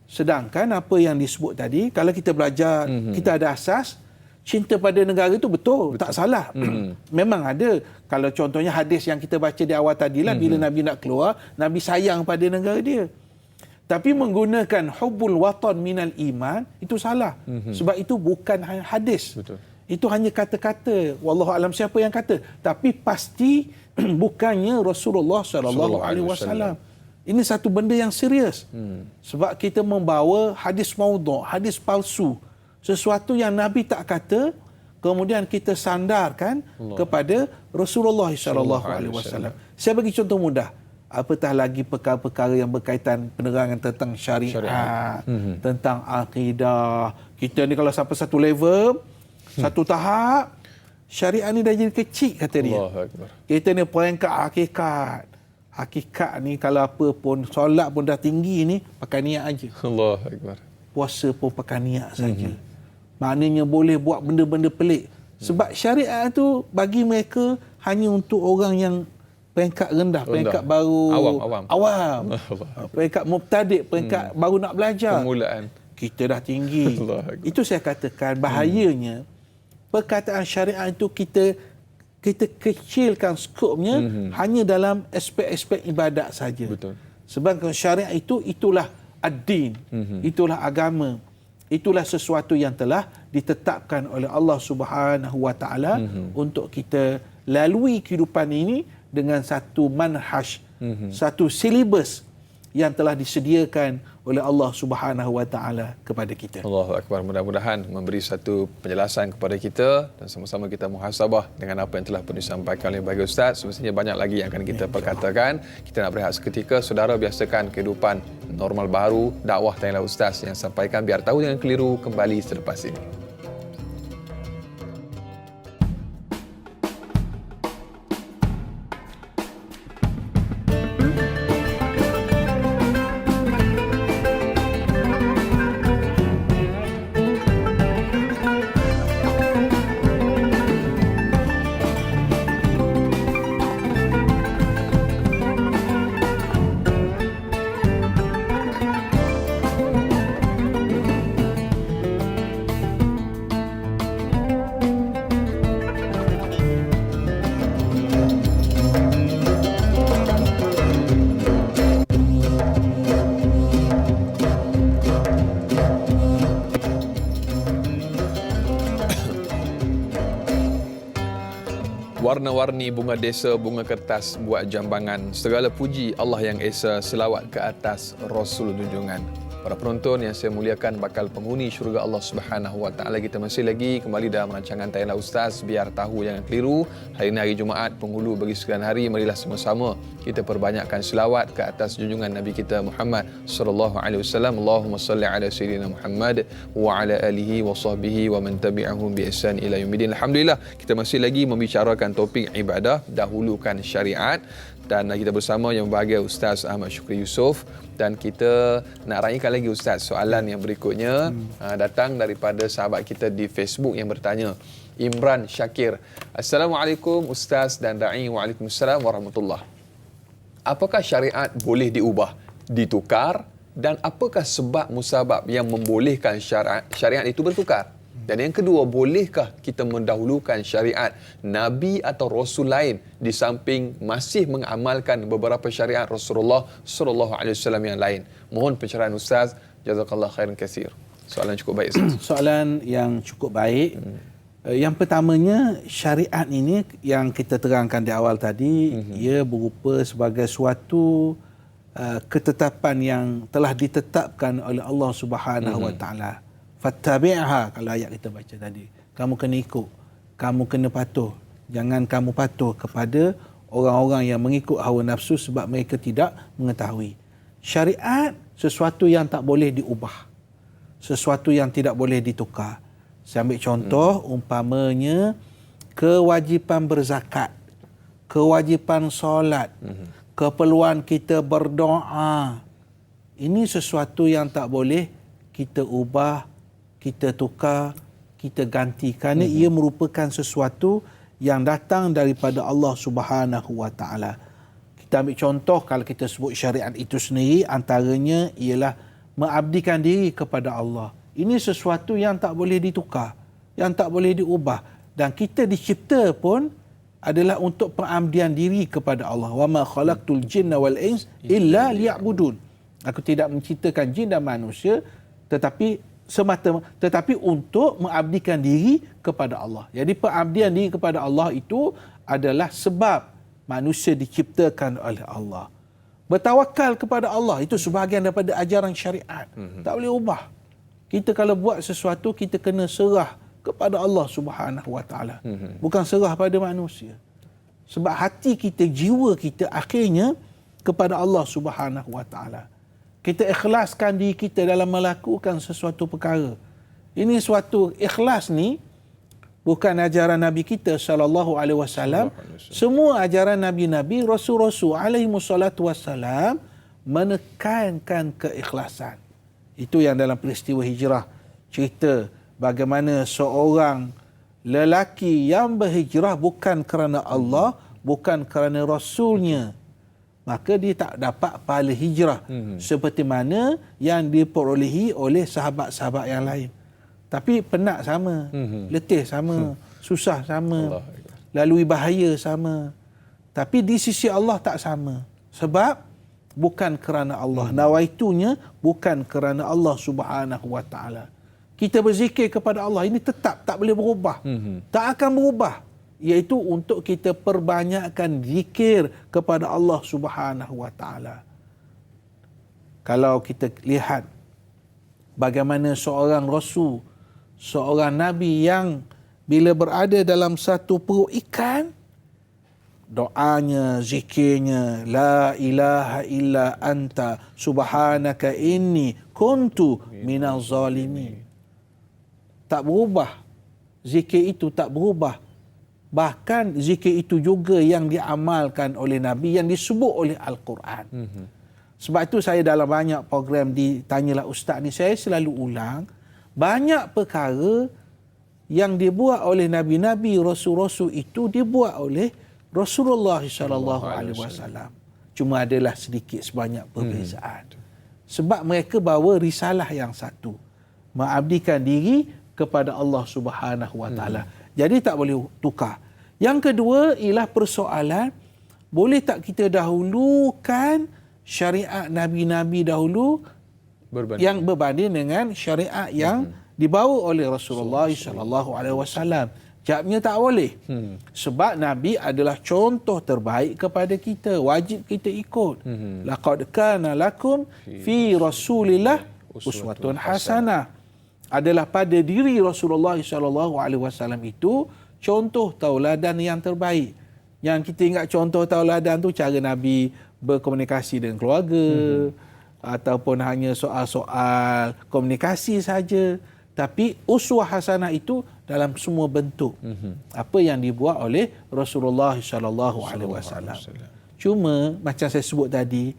Sedangkan apa yang disebut tadi, kalau kita belajar, kita ada asas, cinta pada negara itu betul. Tak salah. Memang ada. Kalau contohnya hadis yang kita baca di awal tadilah, bila Nabi nak keluar, Nabi sayang pada negara dia. Tapi menggunakan hubbul watan minal iman, itu salah. Sebab itu bukan hadis. Itu hanya kata-kata. Wallahu alam siapa yang kata. Tapi pasti bukannya Rasulullah SAW. Ini satu benda yang serius. Sebab kita membawa hadis maudhu', hadis palsu. Sesuatu yang Nabi tak kata, kemudian kita sandarkan kepada Rasulullah SAW. Saya bagi contoh mudah. Apatah lagi perkara-perkara yang berkaitan penerangan tentang syariat. Tentang akidah. Kita ni kalau sampai satu level, satu tahap, syariat ni dah jadi kecil, kata dia. Kita ni peringkat hakikat. Hakikat ni kalau apa pun, solat pun dah tinggi ni, pakai niat aja. Allah Akbar. Puasa pun pakai niat saja. Maknanya boleh buat benda-benda pelik. Sebab syariat tu bagi mereka hanya untuk orang yang peringkat rendah, peringkat baru, awam. Peringkat mubtadi', peringkat baru nak belajar. Permulaan. Kita dah tinggi. Itu saya katakan bahayanya perkataan syariat itu kita kecilkan skopnya hanya dalam aspek-aspek ibadat saja. Betul. Sebab syariat itu itulah ad-din, itulah agama. Itulah sesuatu yang telah ditetapkan oleh Allah Subhanahu wa taala untuk kita lalui kehidupan ini dengan satu manhaj, satu silibus yang telah disediakan oleh Allah Subhanahu wa taala kepada kita. Allahu Akbar. Mudah-mudahan memberi satu penjelasan kepada kita dan sama-sama kita muhasabah dengan apa yang telah pun disampaikan oleh bagi Ustaz. Semestinya banyak lagi yang akan kita perkatakan. Kita nak berehat seketika. Saudara, biasakan kehidupan normal baru, dakwah Tanya Ustaz yang sampaikan biar tahu jangan keliru, kembali selepas ini. Warna-warni bunga desa, bunga kertas buat jambangan. Segala puji Allah yang Esa, selawat ke atas Rasul junjungan. Para penonton yang saya muliakan, bakal penghuni syurga Allah Subhanahu wa taala, kita masih lagi kembali dalam rancangan Tanya Ustaz biar tahu jangan keliru. Hari ini hari Jumaat, penghulu bagi sekian hari, marilah sama-sama kita perbanyakkan selawat ke atas junjungan Nabi kita Muhammad sallallahu alaihi wasallam. Allahumma salli ala sayyidina Muhammad wa ala alihi wa sahbihi wa man tabi'ahum bi ihsan ila yaumil. Alhamdulillah, kita masih lagi membicarakan topik ibadah, dahulukan syariat, dan kita bersama yang berbahagia Ustaz Ahmad Syukri Yusof. Dan kita nak raikan lagi Ustaz soalan yang berikutnya datang daripada sahabat kita di Facebook yang bertanya, Imran Syakir. Assalamualaikum Ustaz dan Da'i. Waalaikumsalam warahmatullah. Apakah syariat boleh diubah, ditukar, dan apakah sebab musabab yang membolehkan syariat itu bertukar? Dan yang kedua, bolehkah kita mendahulukan syariat Nabi atau Rasul lain di samping masih mengamalkan beberapa syariat Rasulullah SAW yang lain? Mohon pencerahan Ustaz. Jazakallah khairan katsir. Soalan cukup baik Ustaz. Soalan yang cukup baik. Yang pertamanya, syariat ini yang kita terangkan di awal tadi, ia berupa sebagai suatu ketetapan yang telah ditetapkan oleh Allah Subhanahu wa taala. Fattabi'ha, kalau ayat kita baca tadi. Kamu kena ikut, kamu kena patuh. Jangan kamu patuh kepada orang-orang yang mengikut hawa nafsu sebab mereka tidak mengetahui. Syariat sesuatu yang tak boleh diubah, sesuatu yang tidak boleh ditukar. Saya ambil contoh, umpamanya kewajipan berzakat, kewajipan solat, keperluan kita berdoa. Ini sesuatu yang tak boleh kita ubah, kita tukar, kita ganti, kerana ia merupakan sesuatu yang datang daripada Allah Subhanahu wa taala. Kita ambil contoh, kalau kita sebut syariat itu sendiri, antaranya ialah mengabdikan diri kepada Allah. Ini sesuatu yang tak boleh ditukar, yang tak boleh diubah, dan kita dicipta pun adalah untuk pengabdian diri kepada Allah. Wa ma khalaqtul jinna wal ins illa liya'budun. Aku tidak menciptakan jin dan manusia tetapi untuk mengabdikan diri kepada Allah. Jadi pengabdian diri kepada Allah itu adalah sebab manusia diciptakan oleh Allah. Bertawakal kepada Allah itu sebahagian daripada ajaran syariat. Tak boleh ubah. Kita kalau buat sesuatu, kita kena serah kepada Allah Subhanahu Wa Taala. Bukan serah pada manusia. Sebab hati kita, jiwa kita akhirnya kepada Allah Subhanahu Wa Taala. Kita ikhlaskan diri kita dalam melakukan sesuatu perkara. Ini suatu ikhlas ni bukan ajaran Nabi kita sallallahu alaihi wasallam. Semua ajaran nabi-nabi, rasul-rasul alaihi wassalatu wassalam menekankan keikhlasan. Itu yang dalam peristiwa hijrah cerita bagaimana seorang lelaki yang berhijrah bukan kerana Allah, bukan kerana Rasulnya, maka dia tak dapat pahala hijrah seperti mana yang diperolehi oleh sahabat-sahabat yang lain. Tapi penat sama, letih sama, susah sama, lalui bahaya sama. Tapi di sisi Allah tak sama. Sebab bukan kerana Allah. Nawaitunya bukan kerana Allah Subhanahu Wa Taala. Kita berzikir kepada Allah ini tetap tak boleh berubah. Tak akan berubah. Iaitu untuk kita perbanyakkan zikir kepada Allah Subhanahu Wa Taala. Kalau kita lihat bagaimana seorang rasul, seorang nabi yang bila berada dalam satu perut ikan, doanya, zikirnya, la ilaha illa anta subhanaka inni kuntu minaz zalimin. Tak berubah. Zikir itu tak berubah. Bahkan zikir itu juga yang diamalkan oleh Nabi, yang disebut oleh Al-Quran. Sebab itu saya dalam banyak program di Tanyalah Ustaz ni, saya selalu ulang, banyak perkara yang dibuat oleh Nabi-Nabi, Rasul-Rasul itu dibuat oleh Rasulullah SAW. Cuma adalah sedikit sebanyak perbezaan. Sebab mereka bawa risalah yang satu. Mengabdikan diri kepada Allah Subhanahu Wa Taala. Jadi tak boleh tukar. Yang kedua ialah persoalan, boleh tak kita dahulukan syariat Nabi-Nabi dahulu yang berbanding dengan syariat yang dibawa oleh Rasulullah SAW? Jawabnya tak boleh. Sebab Nabi adalah contoh terbaik kepada kita. Wajib kita ikut. Laqad kana lakum fi Rasulillah uswatun hasanah. Adalah pada diri Rasulullah SAW itu contoh tauladan yang terbaik. Yang kita ingat contoh tauladan tu cara Nabi berkomunikasi dengan keluarga, ataupun hanya soal-soal komunikasi saja. Tapi uswah hasanah itu dalam semua bentuk. Apa yang dibuat oleh Rasulullah SAW. Cuma macam saya sebut tadi,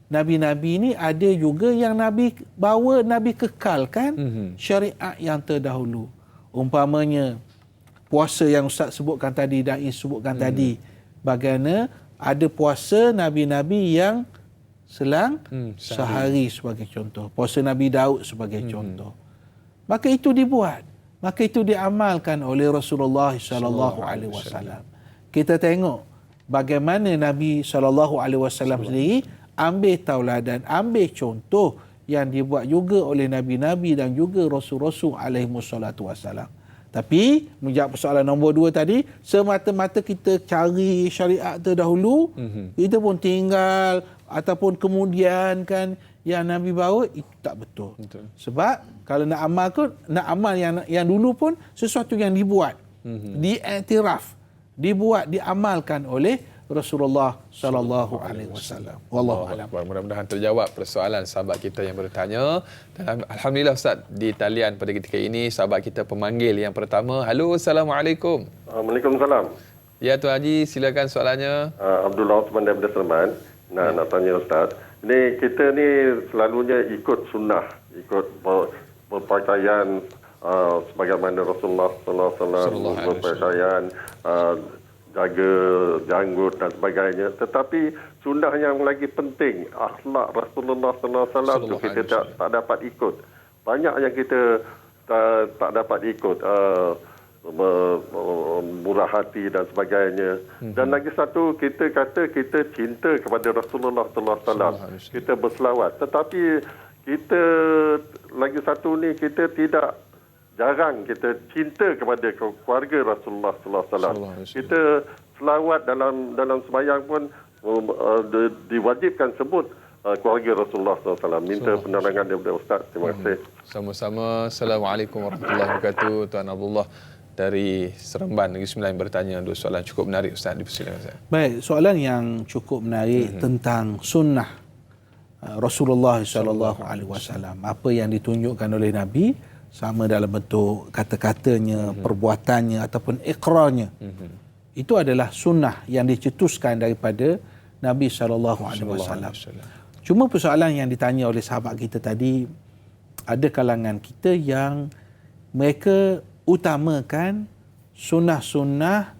Nabi-Nabi ni ada juga yang Nabi bawa, Nabi kekalkan syariat yang terdahulu. Umpamanya puasa yang Ustaz sebutkan tadi, Dai sebutkan tadi. Bagaimana ada puasa Nabi-Nabi yang selang sehari sebagai contoh. Puasa Nabi Daud sebagai contoh. Maka itu dibuat. Maka itu diamalkan oleh Rasulullah SAW. Kita tengok bagaimana Nabi SAW sendiri ambil tauladan, ambil contoh yang dibuat juga oleh Nabi-Nabi dan juga Rasul-Rasul alaihissalam. Tapi menjawab persoalan nombor 2 tadi, semata-mata kita cari syariat terdahulu, kita pun tinggal ataupun kemudian kan yang Nabi bawa, itu tak betul. Sebab kalau nak amal yang dulu pun sesuatu yang dibuat, diiktiraf, dibuat, diamalkan oleh Rasulullah sallallahu alaihi wasallam. Wallahu a'lam. Mudah-mudahan terjawab persoalan sahabat kita yang bertanya. Dan alhamdulillah Ustaz, di talian pada ketika ini sahabat kita pemanggil yang pertama. Halo, assalamualaikum. Waalaikumsalam. Ya Tuan Haji, silakan soalannya. Abdullah Osman daripada Seremban. Nak tanya Ustaz. Ni kita ni selalunya ikut sunnah, ikut berpakaian sebagaimana Rasulullah sallallahu alaihi wasallam berpakaian, jaga janggut dan sebagainya. Tetapi sunnah yang lagi penting, akhlak Rasulullah sallallahu alaihi wasallam tu kita tak dapat ikut. Banyak yang kita tak dapat ikut, murah hati dan sebagainya. Dan lagi satu, kita kata kita cinta kepada Rasulullah sallallahu alaihi wasallam. Kita berselawat. Tetapi kita lagi satu ni, kita tidak, jarang kita cinta kepada keluarga Rasulullah sallallahu alaihi wasallam. Kita selawat dalam sembahyang pun diwajibkan sebut keluarga Rasulullah SAW. Minta penerangan daripada Ustaz. Terima kasih. Sama-sama. Assalamualaikum warahmatullahi wabarakatuh. Tuan Abdullah dari Seremban Negeri Sembilan bertanya dua soalan cukup menarik, Ustaz. Dipersilakan, Ustaz. Baik, soalan yang cukup menarik tentang sunnah Rasulullah SAW. Apa yang ditunjukkan oleh Nabi, sama dalam bentuk kata-katanya, perbuatannya ataupun ikrarnya. Itu adalah sunnah yang dicetuskan daripada Nabi SAW. Cuma persoalan yang ditanya oleh sahabat kita tadi, ada kalangan kita yang mereka utamakan sunnah-sunnah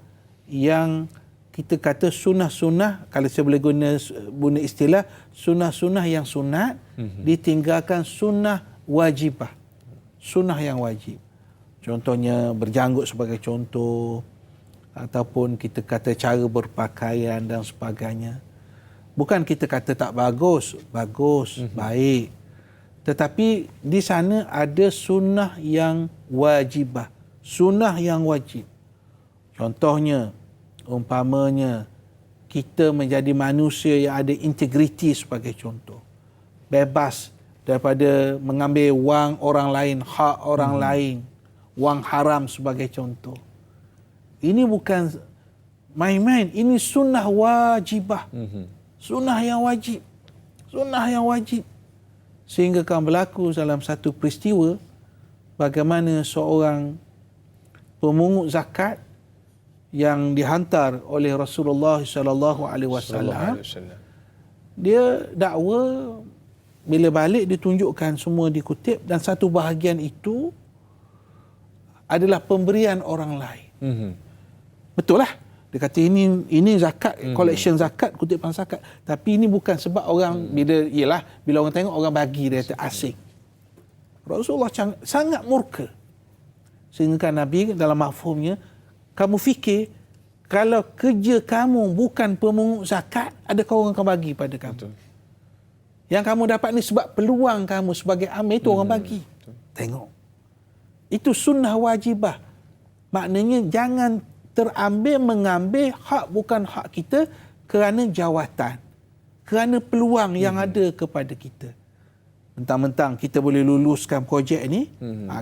yang kita kata sunnah-sunnah, kalau saya boleh guna istilah, sunnah-sunnah yang sunat, ditinggalkan sunnah wajibah. Sunnah yang wajib. Contohnya berjanggut sebagai contoh, ataupun kita kata cara berpakaian dan sebagainya. Bukan kita kata tak bagus, bagus, baik. Tetapi di sana ada sunnah yang wajibah. Sunnah yang wajib. Contohnya, umpamanya, kita menjadi manusia yang ada integriti sebagai contoh. Bebas daripada mengambil wang orang lain, hak orang lain, wang haram sebagai contoh. Ini bukan main-main, ini sunnah wajibah. Sunnah yang wajib. Sunnah yang wajib. Sehingga kan berlaku dalam satu peristiwa bagaimana seorang pemungut zakat yang dihantar oleh Rasulullah SAW, dia dakwa, bila balik ditunjukkan semua dikutip, dan satu bahagian itu adalah pemberian orang lain. Betul lah. Dia kata ini zakat, collection zakat, kutipan zakat. Tapi ini bukan sebab orang bila orang tengok orang bagi, dia kata asing. Rasulullah sangat murka. Sehingga kan Nabi dalam mafhumnya, kamu fikir kalau kerja kamu bukan pemungut zakat, adakah orang akan bagi pada kamu? Betul. Yang kamu dapat ni sebab peluang kamu sebagai amil itu orang bagi. Betul. Tengok. Itu sunnah wajibah. Maknanya jangan mengambil hak bukan hak kita kerana jawatan, kerana peluang yang ada kepada kita. Mentang-mentang kita boleh luluskan projek ni,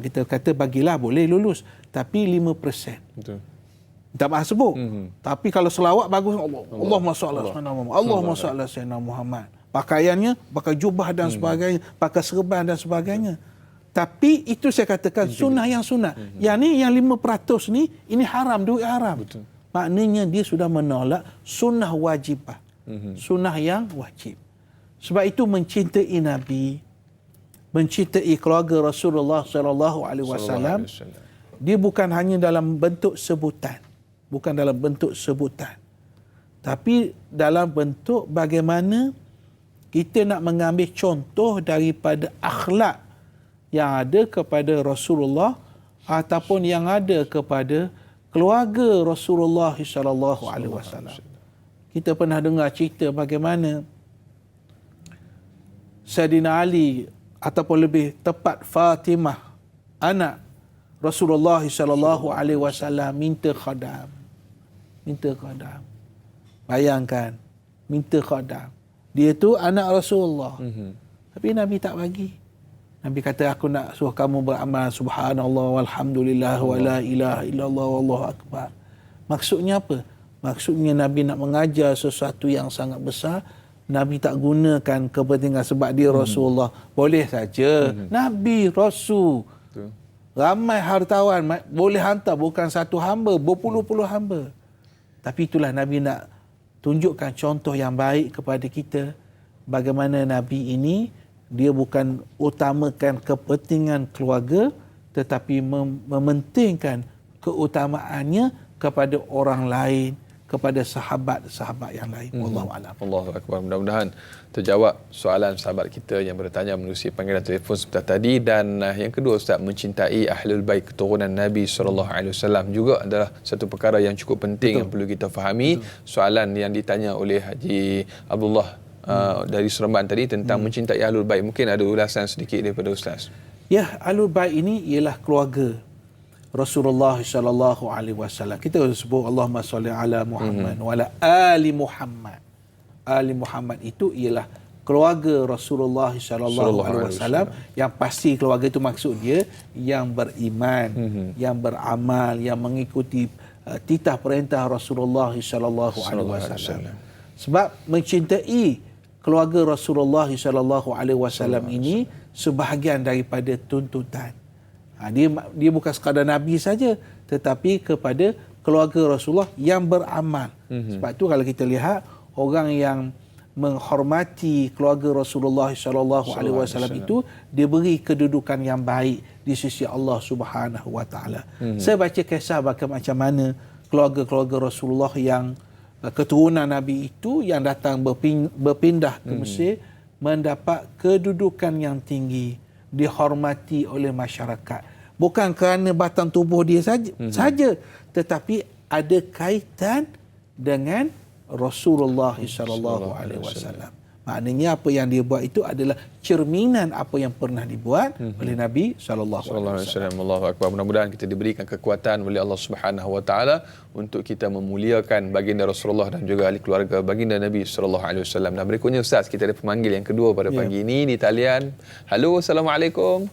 kita kata bagilah, boleh lulus, tapi 5%. Betul. Tak maaf sebut. Tapi kalau selawat bagus, Allahumma salli ala sayyidina Muhammad. Pakaiannya pakai jubah dan sebagainya, pakai serban dan sebagainya. Tapi itu saya katakan sunnah yang sunat. Yang ni yang 5% ni, ini haram, duit haram. Betul. Maknanya dia sudah menolak sunnah wajibah. Sunnah yang wajib. Sebab itu mencintai Nabi, mencintai keluarga Rasulullah SAW, dia bukan hanya dalam bentuk sebutan. Bukan dalam bentuk sebutan. Tapi dalam bentuk bagaimana kita nak mengambil contoh daripada akhlak yang ada kepada Rasulullah ataupun yang ada kepada keluarga Rasulullah SAW. Kita pernah dengar cerita bagaimana Sayyidina Ali ataupun lebih tepat Fatimah, anak Rasulullah SAW, minta khadam. Bayangkan, minta khadam. Dia tu anak Rasulullah. Tapi Nabi tak bagi. Nabi kata, aku nak suruh kamu beramal subhanallah walhamdulillah wa la ilaha illallah wallahu akbar. Maksudnya apa? Maksudnya Nabi nak mengajar sesuatu yang sangat besar. Nabi tak gunakan kepentingan sebab dia Rasulullah. Boleh saja. Nabi, Rasul. Ramai hartawan boleh hantar, bukan satu hamba, berpuluh-puluh hamba. Tapi itulah Nabi nak tunjukkan contoh yang baik kepada kita. Bagaimana Nabi ini, dia bukan utamakan kepentingan keluarga, tetapi mementingkan keutamaannya kepada orang lain, kepada sahabat-sahabat yang lain. Wallahu a'lam. Allahu akbar. Mudah-mudahan terjawab soalan sahabat kita yang bertanya melalui panggilan telefon sebentar tadi. Dan yang kedua, Ustaz, mencintai Ahlul Bait, keturunan Nabi SAW juga adalah satu perkara yang cukup penting. Betul. Yang perlu kita fahami. Soalan yang ditanya oleh Haji Abdullah dari Seremban tadi tentang mencintai Ahlul Bait, mungkin ada ulasan sedikit daripada Ustaz. Ya, Ahlul Bait ini ialah keluarga Rasulullah SAW. Kita sebut Allahumma salli ala Muhammad wa ala ali Muhammad. Ali Muhammad itu ialah keluarga Rasulullah sallallahu alaihi wasallam, yang pasti keluarga itu maksud dia yang beriman, yang beramal, yang mengikuti titah perintah Rasulullah sallallahu alaihi wasallam. Sebab mencintai keluarga Rasulullah sallallahu alaihi wasallam ini sebahagian daripada tuntutan. Dia bukan sekadar nabi saja, tetapi kepada keluarga Rasulullah yang beramal. Sebab tu kalau kita lihat orang yang menghormati keluarga Rasulullah sallallahu alaihi wasallam itu diberi kedudukan yang baik di sisi Allah Subhanahu wa taala. Saya baca kisah macam mana keluarga-keluarga Rasulullah yang keturunan Nabi itu yang datang berpindah ke Mesir mendapat kedudukan yang tinggi, dihormati oleh masyarakat. Bukan kerana batang tubuh dia saja, tetapi ada kaitan dengan Rasulullah sallallahu alaihi wasallam. Maknanya apa yang dia buat itu adalah cerminan apa yang pernah dibuat oleh Nabi sallallahu alaihi wasallam. Allahu akbar. Mudah-mudahan kita diberikan kekuatan oleh Allah Subhanahu wa taala untuk kita memuliakan baginda Rasulullah dan juga ahli keluarga baginda Nabi sallallahu alaihi wasallam. Dan berikutnya Ustaz, kita ada pemanggil yang kedua pada pagi ini di talian. Halo, assalamualaikum.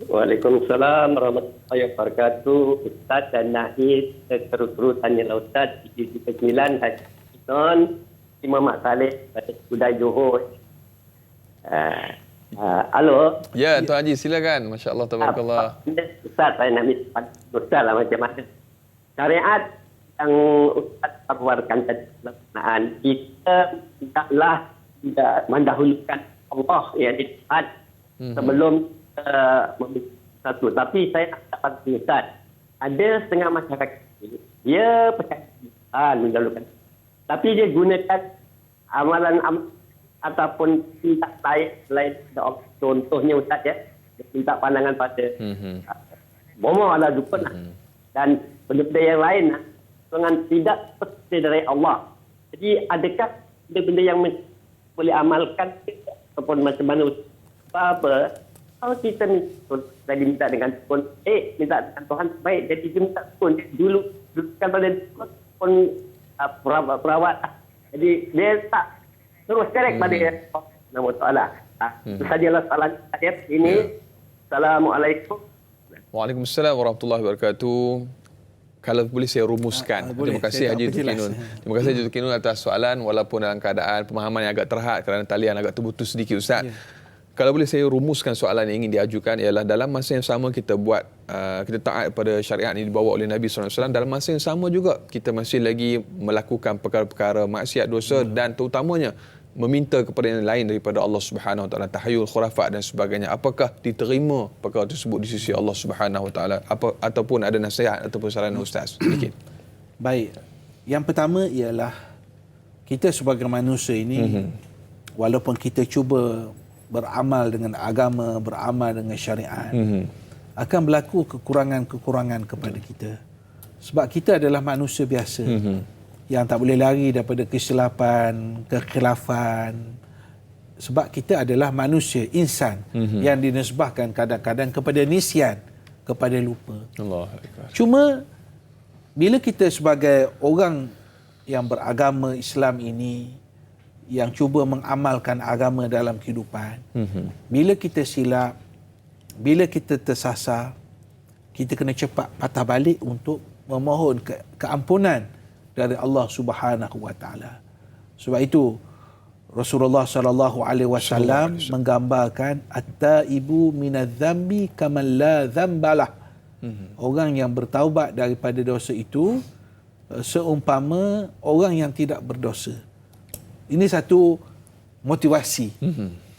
Waalaikumsalam warahmatullahi wabarakatuh. Ustaz dan Nahid, terus-terus tanya Ustaz di Ke9 Haji Imam Mak Saleh pada Kudai Johor. Halo. Ya, Tuan Haji, silakan. Masya-Allah, tabarakallah. Ustaz, saya nak minta Ustaz lah macam mana syariat yang Ustaz keluarkan tadi pelaksanaan kita tidaklah tidak mendahulukan Allah yang dilihat sebelum memiliki satu. Tapi saya nak dapat Ustaz, ada setengah masyarakat dia percaya mendahulukan, tapi dia gunakan amalan ataupun tindak lain Allah. Contohnya Ustaz ya, dia minta pandangan pada bomoh ala dukun dan benda-benda yang lain dengan tidak seperti dari Allah. Jadi adakah benda-benda yang boleh amalkan ataupun macam mana apa kalau kita minta dengan dukun, minta dengan Tuhan baik, jadi dia minta dukun dulu pada dukun perawat. Jadi dia tak terus kerek pada nama Ta'ala. Itu sajalah salah ayat ini. Assalamualaikum. Waalaikumsalam warahmatullahi wabarakatuh. Kalau boleh saya rumuskan. Terima kasih Haji Tukinun. Terima kasih Haji Tukinun atas soalan, walaupun dalam keadaan pemahaman yang agak terhad kerana talian agak terputus sedikit Ustaz. Kalau boleh saya rumuskan soalan yang ingin diajukan ialah dalam masa yang sama kita buat, kita taat pada syariat ini dibawa oleh Nabi SAW, dalam masa yang sama juga kita masih lagi melakukan perkara-perkara maksiat, dosa dan terutamanya meminta kepada yang lain daripada Allah Subhanahu Wa Taala, tahayul, khurafat dan sebagainya. Apakah diterima perkara tersebut di sisi Allah Subhanahu Wa Taala, ataupun ada nasihat ataupun saran Ustaz sedikit? Baik. Yang pertama ialah kita sebagai manusia ini walaupun kita cuba beramal dengan agama, beramal dengan syariat, akan berlaku kekurangan-kekurangan kepada kita. Sebab kita adalah manusia biasa yang tak boleh lari daripada kesilapan, kekhilafan. Sebab kita adalah manusia, insan yang dinisbahkan kadang-kadang kepada nisyan, kepada lupa. Cuma bila kita sebagai orang yang beragama Islam ini, yang cuba mengamalkan agama dalam kehidupan, bila kita silap, bila kita tersasar, kita kena cepat patah balik untuk memohon keampunan dari Allah Subhanahu wa taala. Sebab itu Rasulullah sallallahu alaihi wasallam menggambarkan at-taibu minadz-dzambi kaman la dzambalah. Orang yang bertaubat daripada dosa itu seumpama orang yang tidak berdosa. Ini satu motivasi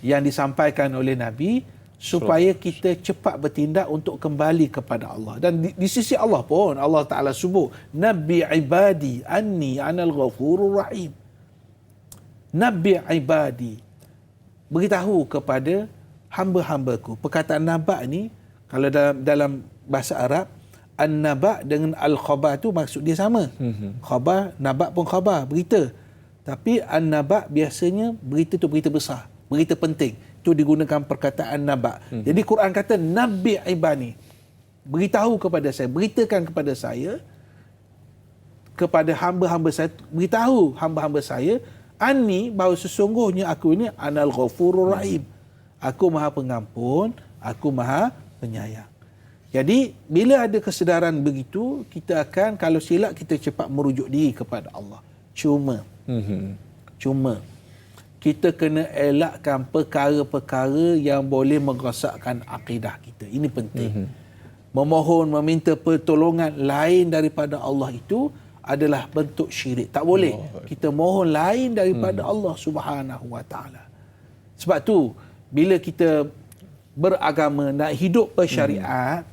yang disampaikan oleh Nabi supaya kita cepat bertindak untuk kembali kepada Allah. Dan di sisi Allah pun Allah Ta'ala sebut, Nabi ibadi anni anal ghafurur rahim. Nabi ibadi, beritahu kepada hamba-hambaku. Perkataan naba ni, kalau dalam bahasa Arab, an-naba dengan al-khabar tu maksud dia sama. Khabar, naba pun khabar, berita. Tapi an-naba biasanya berita tu berita besar, berita penting. Itu digunakan perkataan naba. Jadi Quran kata Nabi ibani, beritahu kepada saya, beritakan kepada saya, kepada hamba-hamba saya, beritahu hamba-hamba saya Anni, bahawa sesungguhnya aku ini anal ghafurur rahim. Aku maha pengampun, aku maha penyayang. Jadi bila ada kesedaran begitu, kita akan, kalau silap kita cepat merujuk diri kepada Allah. Cuma kita kena elakkan perkara-perkara yang boleh merosakkan akidah kita. Ini penting. Memohon, meminta pertolongan lain daripada Allah itu adalah bentuk syirik. Tak boleh kita mohon lain daripada Allah Subhanahu Wa Taala. Sebab tu bila kita beragama, nak hidup bersyariat,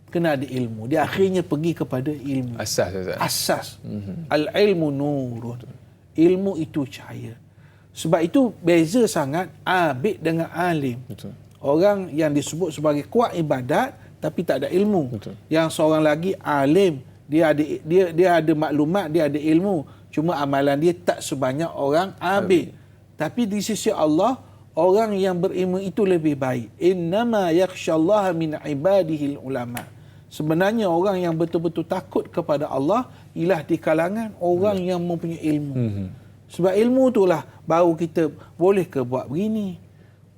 kena ada ilmu. Dia akhirnya pergi kepada ilmu. Asas. Al-ilmu nurun. Ilmu itu cahaya. Sebab itu beza sangat abid dengan alim. Betul. Orang yang disebut sebagai kuat ibadat tapi tak ada ilmu. Betul. Yang seorang lagi alim, dia ada maklumat, dia ada ilmu, cuma amalan dia tak sebanyak orang abid. Tapi di sisi Allah, orang yang berilmu itu lebih baik. Innama yakhshallaha min ibadihil ulama. Sebenarnya orang yang betul-betul takut kepada Allah ialah di kalangan orang yang mempunyai ilmu. Sebab ilmu itulah baru kita boleh ke buat begini,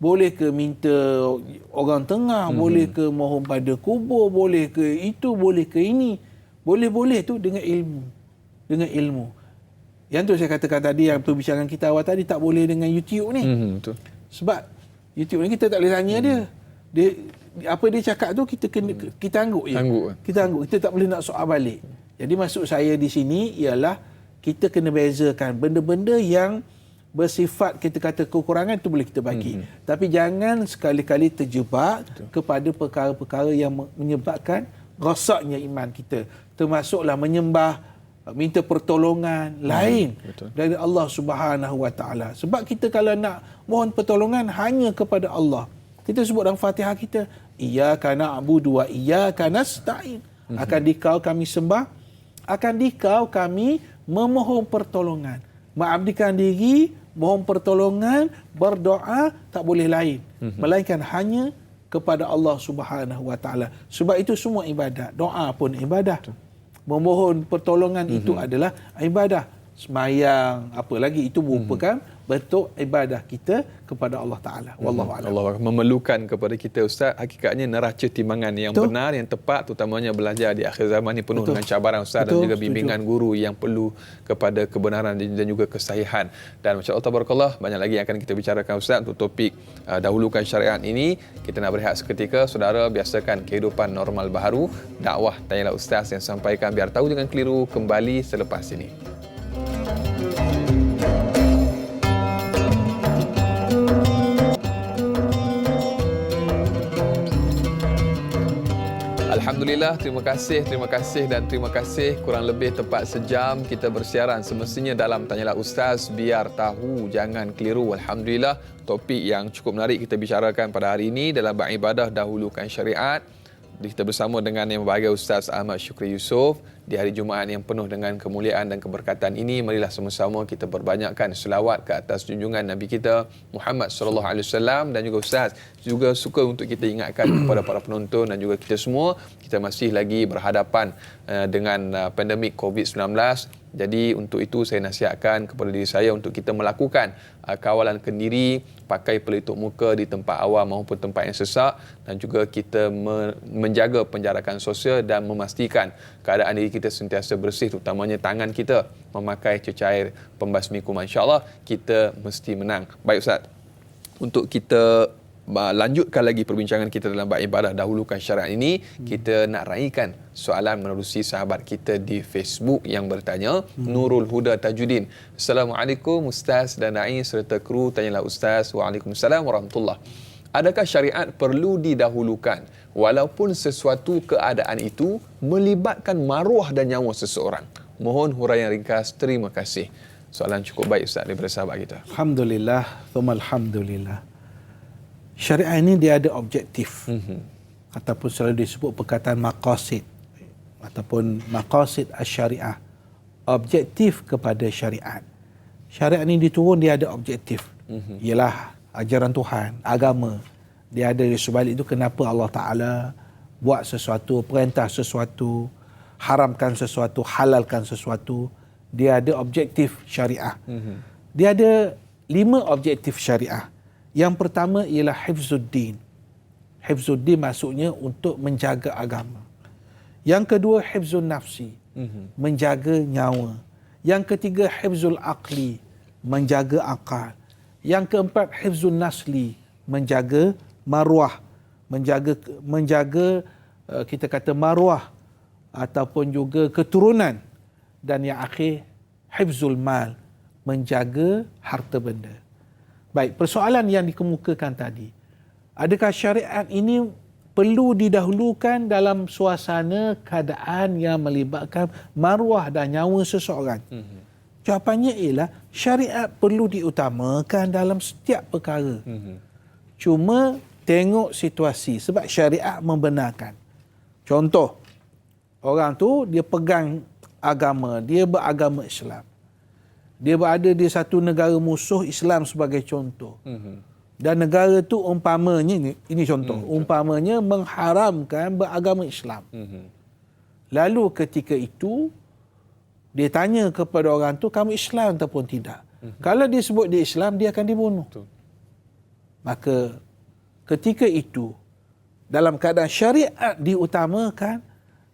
boleh ke minta orang tengah, boleh ke mohon pada kubur, boleh ke itu, boleh ke ini. Boleh-boleh tu dengan ilmu. Dengan ilmu. Yang tu saya katakan tadi, yang perbincangan kita awal tadi, tak boleh dengan YouTube ni. Betul. Sebab YouTube ni kita tak boleh tanya dia. Apa dia cakap tu kita angguk je. Kita angguk. Kita tak boleh nak soal balik. Jadi maksud saya di sini ialah kita kena bezakan benda-benda yang bersifat kita kata kekurangan tu boleh kita bagi. Tapi jangan sekali-kali terjebak kepada perkara-perkara yang menyebabkan rosaknya iman kita. Termasuklah menyembah, minta pertolongan lain dari Allah Subhanahu Wa Taala. Sebab kita kalau nak mohon pertolongan hanya kepada Allah. Kita sebut dalam Fatihah kita, iyyaka na'budu wa iyyaka nasta'in. Akan dikau kami sembah, akan dikau kami memohon pertolongan. Mengabdikan diri, mohon pertolongan, berdoa, tak boleh lain. Melainkan hanya kepada Allah Subhanahu Wa Taala. Sebab itu semua ibadat. Doa pun ibadah. Memohon pertolongan itu adalah ibadah. Semayang, apa lagi, itu merupakan bentuk ibadah kita kepada Allah Ta'ala. Wallahu a'lam. Allah memerlukan kepada kita, Ustaz, hakikatnya neraca timbangan yang benar, yang tepat, terutamanya belajar di akhir zaman ini penuh dengan cabaran, Ustaz, dan juga bimbingan guru yang perlu kepada kebenaran dan juga kesahihan. Dan masya-Allah tabarakallah, banyak lagi yang akan kita bicarakan, Ustaz, untuk topik dahulukan syariat ini. Kita nak berehat seketika, saudara, biasakan kehidupan normal baharu. Dakwah Tanyalah Ustaz yang sampaikan, biar tahu jangan keliru, kembali selepas ini. Alhamdulillah, terima kasih dan terima kasih. Kurang lebih tepat sejam kita bersiaran semestinya dalam Tanyalah Ustaz, biar tahu jangan keliru. Alhamdulillah, topik yang cukup menarik kita bicarakan pada hari ini dalam bab ibadah dahulukan syariat. Kita bersama dengan yang berbahagia Ustaz Ahmad Syukri Yusof di hari Jumaat yang penuh dengan kemuliaan dan keberkatan ini. Marilah sama-sama kita perbanyakkan selawat ke atas junjungan Nabi kita Muhammad sallallahu alaihi wasallam. Dan juga Ustaz juga suka untuk kita ingatkan kepada para penonton dan juga kita semua, kita masih lagi berhadapan dengan pandemik COVID-19. Jadi untuk itu saya nasihatkan kepada diri saya untuk kita melakukan kawalan kendiri, pakai pelitup muka di tempat awam maupun tempat yang sesak, dan juga kita menjaga penjarakan sosial dan memastikan keadaan diri kita sentiasa bersih, terutamanya tangan kita, memakai cecair pembasmi kuman. InsyaAllah kita mesti menang. Baik Ustaz, untuk kita lanjutkan lagi perbincangan kita dalam bab ibadah dahulukan syariat ini, kita nak raikan soalan menerusi sahabat kita di Facebook yang bertanya. Nurul Huda Tajuddin, Assalamualaikum Ustaz dan Da'i serta kru Tanyalah Ustaz. Waalaikumsalam warahmatullahi. Adakah syariat perlu didahulukan walaupun sesuatu keadaan itu melibatkan maruah dan nyawa seseorang? Mohon huraian ringkas, terima kasih. Soalan cukup baik Ustaz daripada sahabat kita. Alhamdulillah, thumma alhamdulillah. Syariat ini dia ada objektif. Ataupun selalu disebut perkataan maqasid ataupun maqasid asy-syariah. Objektif kepada syariat. Syariat ini diturun, dia ada objektif. Ialah ajaran Tuhan, agama. Dia ada di sebalik itu kenapa Allah Ta'ala buat sesuatu, perintah sesuatu, haramkan sesuatu, halalkan sesuatu. Dia ada objektif syariah. Dia ada 5 objektif syariah. Yang pertama ialah hifzuddin. Hifzuddin maksudnya untuk menjaga agama. Yang kedua hifzun nafsi, menjaga nyawa. Yang ketiga hifzul aqli, menjaga akal. Yang keempat hifzun nasli, menjaga maruah, menjaga kita kata maruah ataupun juga keturunan. Dan yang akhir hifzul mal, menjaga harta benda. Baik, persoalan yang dikemukakan tadi, adakah syariat ini perlu didahulukan dalam suasana keadaan yang melibatkan maruah dan nyawa seseorang? Jawapannya ialah syariat perlu diutamakan dalam setiap perkara. Cuma tengok situasi, sebab syariat membenarkan. Contoh, orang tu dia pegang agama, dia beragama Islam. Dia berada di satu negara musuh Islam sebagai contoh. Dan negara tu umpamanya, ini contoh, umpamanya mengharamkan beragama Islam. Lalu ketika itu, dia tanya kepada orang tu, kamu Islam ataupun tidak? Kalau dia sebut dia Islam, dia akan dibunuh. Maka ketika itu, dalam keadaan syariat diutamakan,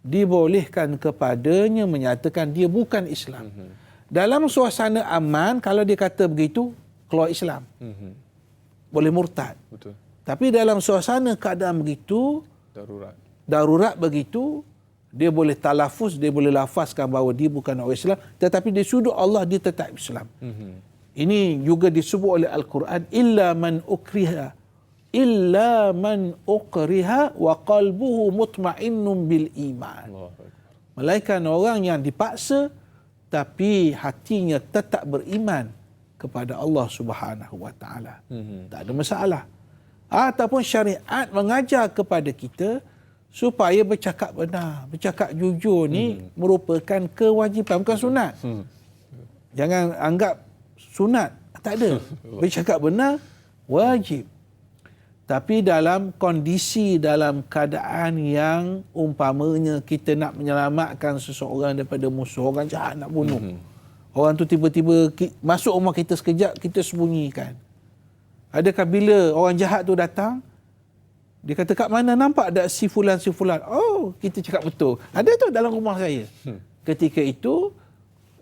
dibolehkan kepadanya menyatakan dia bukan Islam. Dalam suasana aman, kalau dia kata begitu, keluar Islam. Boleh murtad. Betul. Tapi dalam suasana keadaan begitu, darurat begitu, dia boleh talafuz, dia boleh lafazkan bahawa dia bukan orang Islam, tetapi di sudut Allah dia tetap Islam. Ini juga disebut oleh Al-Quran, illa man ukriha wa qalbuhu mutmainnun bil iman. Melainkan orang yang dipaksa tapi hatinya tetap beriman kepada Allah Subhanahu wa taala. Tak ada masalah. Ataupun syariat mengajar kepada kita supaya bercakap benar, bercakap jujur ni merupakan kewajipan, bukan sunat. Jangan anggap sunat, tak ada. Bercakap benar wajib. Tapi dalam kondisi, dalam keadaan yang umpamanya kita nak menyelamatkan seseorang daripada musuh, orang jahat nak bunuh. Orang tu tiba-tiba masuk rumah kita sekejap, kita sembunyikan. Adakah bila orang jahat tu datang, dia kata, kat mana nampak ada si fulan? Oh, kita cakap betul. Ada tu dalam rumah saya. Ketika itu,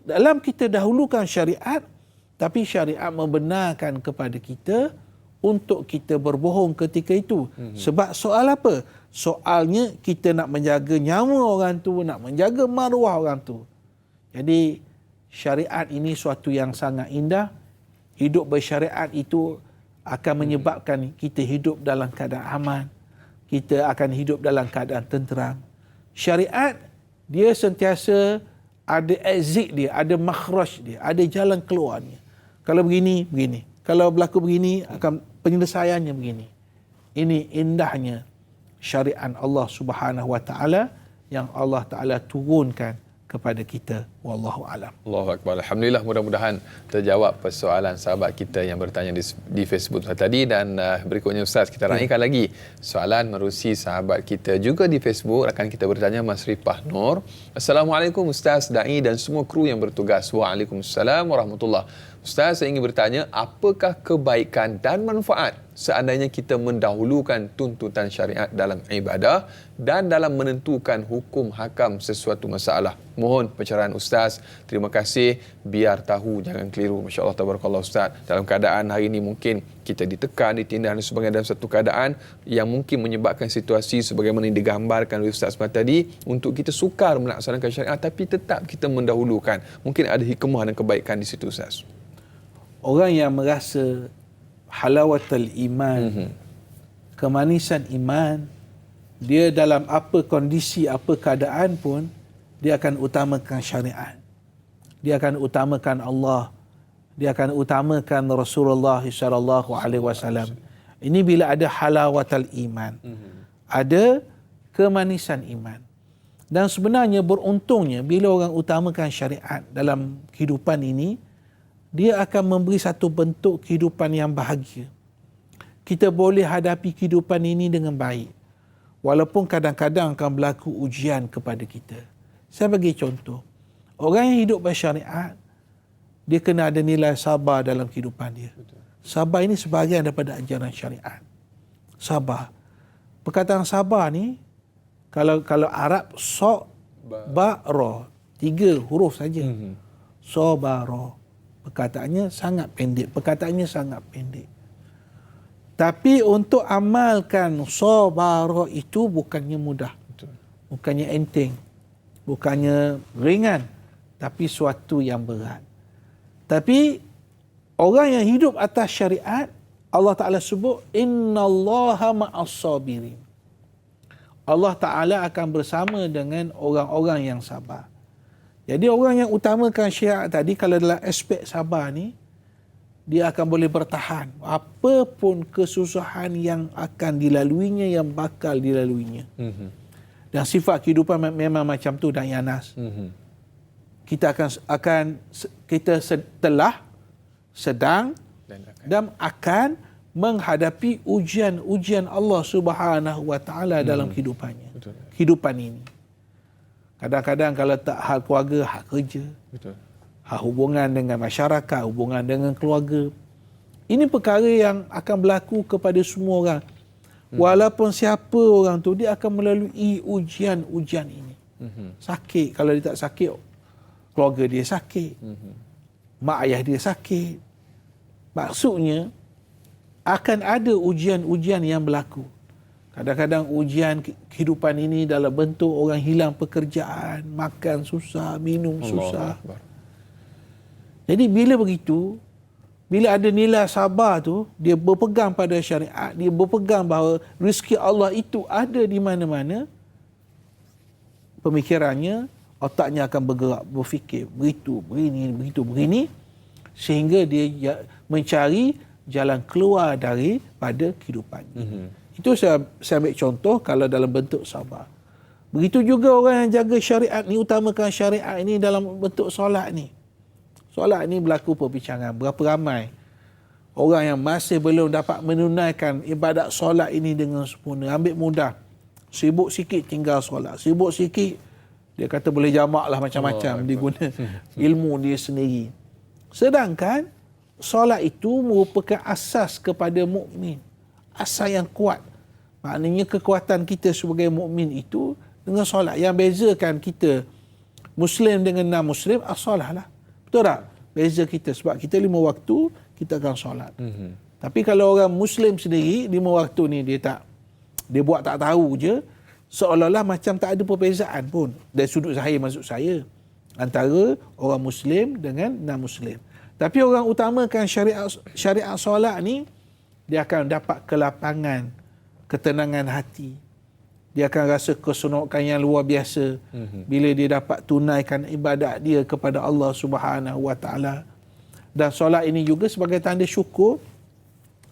dalam kita dahulukan syariat, tapi syariat membenarkan kepada kita untuk kita berbohong ketika itu. Sebab soal apa? Soalnya kita nak menjaga nyawa orang tu, nak menjaga maruah orang tu. Jadi syariat ini suatu yang sangat indah. Hidup bersyariat itu akan menyebabkan kita hidup dalam keadaan aman. Kita akan hidup dalam keadaan tenteram. Syariat, dia sentiasa ada exit dia, ada makhraj dia, ada jalan keluarnya. Kalau begini, begini. Kalau berlaku begini, akan penyelesaiannya begini. Ini indahnya syariat Allah Subhanahu wa taala yang Allah Taala turunkan kepada kita. Wallahu alam. Allahu akbar. Alhamdulillah, mudah-mudahan terjawab persoalan sahabat kita yang bertanya di Facebook tadi. Dan berikutnya Ustaz, kita raikan lagi soalan menerusi sahabat kita juga di Facebook. Rakan kita bertanya, Mas Ripah Nur. Assalamualaikum Ustaz, Da'i dan semua kru yang bertugas. Waalaikumsalam warahmatullahi. Ustaz, saya ingin bertanya, apakah kebaikan dan manfaat seandainya kita mendahulukan tuntutan syariat dalam ibadah dan dalam menentukan hukum hakam sesuatu masalah? Mohon pencerahan Ustaz. Terima kasih. Biar tahu, jangan keliru. Masya Allah, tabarakallah Ustaz. Dalam keadaan hari ini mungkin kita ditekan, ditindas dan sebagainya, dalam satu keadaan yang mungkin menyebabkan situasi sebagaimana yang digambarkan oleh Ustaz tadi, untuk kita sukar melaksanakan syariat tapi tetap kita mendahulukan. Mungkin ada hikmah dan kebaikan di situ Ustaz. Orang yang merasa halawatul iman, kemanisan iman, dia dalam apa kondisi, apa keadaan pun, dia akan utamakan syariat. Dia akan utamakan Allah. Dia akan utamakan Rasulullah sallallahu alaihi wasallam. Ini bila ada halawatul iman. Ada kemanisan iman. Dan sebenarnya beruntungnya bila orang utamakan syariat dalam kehidupan ini, dia akan memberi satu bentuk kehidupan yang bahagia. Kita boleh hadapi kehidupan ini dengan baik. Walaupun kadang-kadang akan berlaku ujian kepada kita. Saya bagi contoh. Orang yang hidup bersyariat, dia kena ada nilai sabar dalam kehidupan dia. Sabar ini sebahagian daripada ajaran syariat. Sabar. Perkataan sabar ni, kalau Arab, ba, ra. 3 huruf saja. Sabara. Perkataannya sangat pendek. Tapi untuk amalkan sabara itu bukannya mudah. Bukannya enteng. Bukannya ringan. Tapi suatu yang berat. Tapi orang yang hidup atas syariat, Allah Ta'ala sebut, innallaha ma'as sabirin. Allah Ta'ala akan bersama dengan orang-orang yang sabar. Jadi orang yang utamakan syariat tadi, kalau dalam aspek sabar ni, dia akan boleh bertahan. Apapun kesusahan yang akan dilaluinya, yang bakal dilaluinya. Dan sifat kehidupan memang macam tu, dan Yanas. Kita kita telah, sedang, dan akan menghadapi ujian Allah Subhanahu Wa Taala dalam kehidupannya. Betul. Kehidupan ini. Kadang-kadang kalau tak hal keluarga, hal kerja. Betul. Hal hubungan dengan masyarakat, hubungan dengan keluarga. Ini perkara yang akan berlaku kepada semua orang. Walaupun siapa orang tu, dia akan melalui ujian-ujian ini. Sakit, kalau dia tak sakit, keluarga dia sakit. Mak ayah dia sakit. Maksudnya, akan ada ujian-ujian yang berlaku. Kadang-kadang ujian kehidupan ini dalam bentuk orang hilang pekerjaan, makan susah, minum susah. Jadi bila begitu, bila ada nilai sabar tu, dia berpegang pada syariat, dia berpegang bahawa rezeki Allah itu ada di mana-mana, pemikirannya, otaknya akan bergerak, berfikir, begini, sehingga dia mencari jalan keluar daripada kehidupannya. Itu saya ambil contoh kalau dalam bentuk sabar. Begitu juga orang yang jaga syariat ni, utamakan syariat ini dalam bentuk solat ni. Solat ni berlaku perbincangan. Berapa ramai orang yang masih belum dapat menunaikan ibadat solat ini dengan sempurna. Ambil mudah. Sibuk sikit tinggal solat. Sibuk sikit, dia kata boleh jamak lah macam-macam. Dia guna ilmu dia sendiri. Sedangkan solat itu merupakan asas kepada mukmin. Asas yang kuat. Maknanya kekuatan kita sebagai mukmin itu dengan solat. Yang bezakan kita Muslim dengan non-Muslim, as-solat lah. Betul tak? Beza kita. Sebab kita 5 waktu, kita akan solat. Tapi kalau orang Muslim sendiri, 5 waktu ni dia buat tak tahu je, seolah-olah macam tak ada perbezaan pun. Dari sudut zahir maksud saya. Antara orang Muslim dengan non-Muslim. Tapi orang utamakan syariat solat ni, dia akan dapat kelapangan, ketenangan hati. Dia akan rasa keseronokan yang luar biasa bila dia dapat tunaikan ibadat dia kepada Allah Subhanahu Wa Taala. Dan solat ini juga sebagai tanda syukur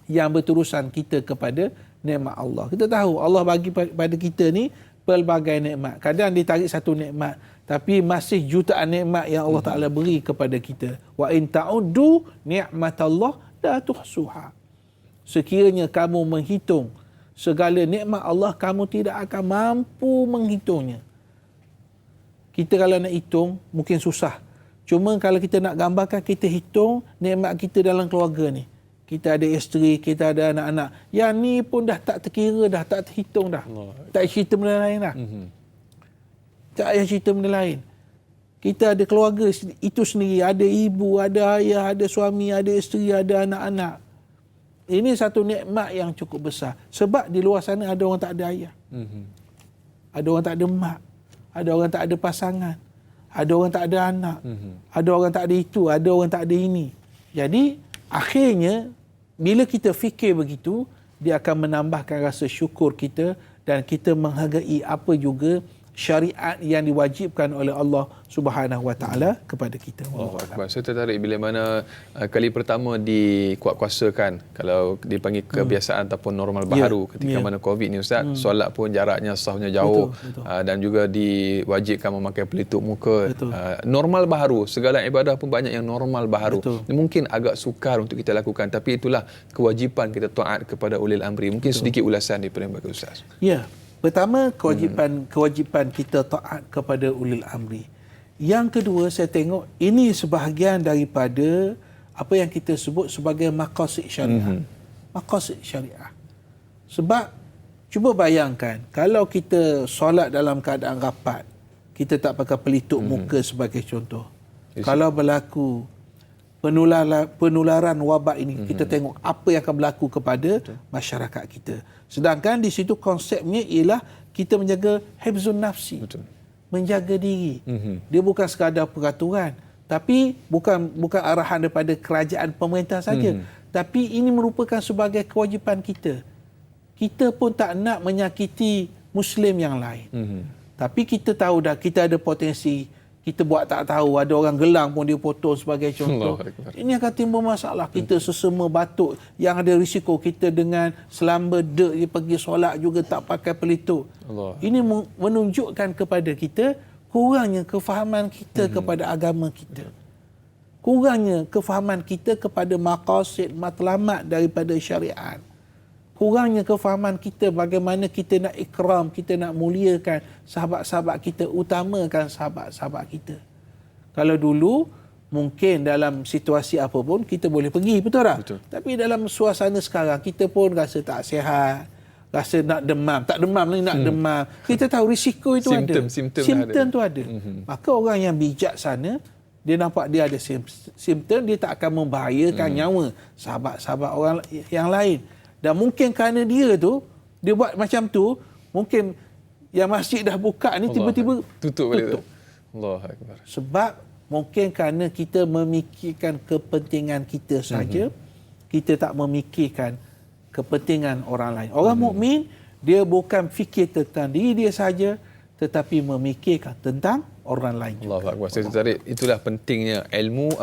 yang berterusan kita kepada nikmat Allah. Kita tahu Allah bagi pada kita ni pelbagai nikmat. Kadang dia tarik satu nikmat, tapi masih jutaan nikmat yang Allah Ta'ala beri kepada kita. Wa in ta'uddu ni'matallah la tuhsuha. Sekiranya kamu menghitung segala nikmat Allah, kamu tidak akan mampu menghitungnya. Kita kalau nak hitung, mungkin susah. Cuma kalau kita nak gambarkan, kita hitung nikmat kita dalam keluarga ni. Kita ada isteri, kita ada anak-anak. Yang ni pun dah tak terkira dah, tak terhitung dah. Tak cerita benda lain dah. Tak payah cerita benda lain. Kita ada keluarga itu sendiri. Ada ibu, ada ayah, ada suami, ada isteri, ada anak-anak. Ini satu nikmat yang cukup besar. Sebab di luar sana ada orang tak ada ayah. Ada orang tak ada mak. Ada orang tak ada pasangan. Ada orang tak ada anak. Ada orang tak ada itu. Ada orang tak ada ini. Jadi, akhirnya, bila kita fikir begitu, dia akan menambahkan rasa syukur kita dan kita menghargai apa juga syariat yang diwajibkan oleh Allah Subhanahu Wa Taala kepada kita. Saya tertarik bila mana kali pertama dikuatkuasakan, kalau dipanggil kebiasaan ataupun normal baharu ketika mana Covid ni Ustaz, solat pun jaraknya safnya jauh. Betul. Dan juga diwajibkan memakai pelitup muka. Normal baharu, segala ibadah pun banyak yang normal baharu. Mungkin agak sukar untuk kita lakukan, tapi itulah kewajipan kita taat kepada ulil amri. Mungkin sedikit ulasan daripada Ustaz. Ya. Pertama, kewajipan kita taat kepada ulil amri. Yang kedua, saya tengok ini sebahagian daripada apa yang kita sebut sebagai maqasid syariah. Maqasid syariah. Sebab cuba bayangkan kalau kita solat dalam keadaan rapat, kita tak pakai pelitup muka sebagai contoh. Kalau berlaku penularan wabak ini, kita tengok apa yang akan berlaku kepada masyarakat kita. Sedangkan di situ konsepnya ialah kita menjaga hifzun nafsi. Menjaga diri. Dia bukan sekadar peraturan, tapi bukan arahan daripada kerajaan pemerintah saja, tapi ini merupakan sebagai kewajipan kita. Kita pun tak nak menyakiti Muslim yang lain. Tapi kita tahu dah kita ada potensi. Kita buat tak tahu, ada orang gelang pun dia potong sebagai contoh. Ini akan timbul masalah. Kita sesama batuk yang ada risiko, kita dengan selamba dia pergi solat juga tak pakai pelitup. Ini menunjukkan kepada kita kurangnya kefahaman kita kepada agama kita. Kurangnya kefahaman kita kepada maqasid matlamat daripada syariat. Kurangnya kefahaman kita bagaimana kita nak ikram, kita nak muliakan sahabat-sahabat kita, utamakan sahabat-sahabat kita. Kalau dulu mungkin dalam situasi apa pun kita boleh pergi, betul tak? Betul. Tapi dalam suasana sekarang kita pun rasa tak sihat, rasa nak demam, tak demam lagi nak demam. Kita tahu risiko itu simptom tu ada. Maka orang yang bijaksana, dia nampak dia ada simptom, dia tak akan membahayakan nyawa sahabat-sahabat orang yang lain. Dan mungkin kerana dia buat macam tu, mungkin yang masjid dah buka ni tiba-tiba tutup. Allahu Akbar. Sebab mungkin kerana kita memikirkan kepentingan kita saja, kita tak memikirkan kepentingan orang lain. Orang mukmin, dia bukan fikir tentang diri dia saja, tetapi memikirkan tentang orang lain juga. Allahu Akbar. Saya tertarik. Itulah pentingnya ilmu,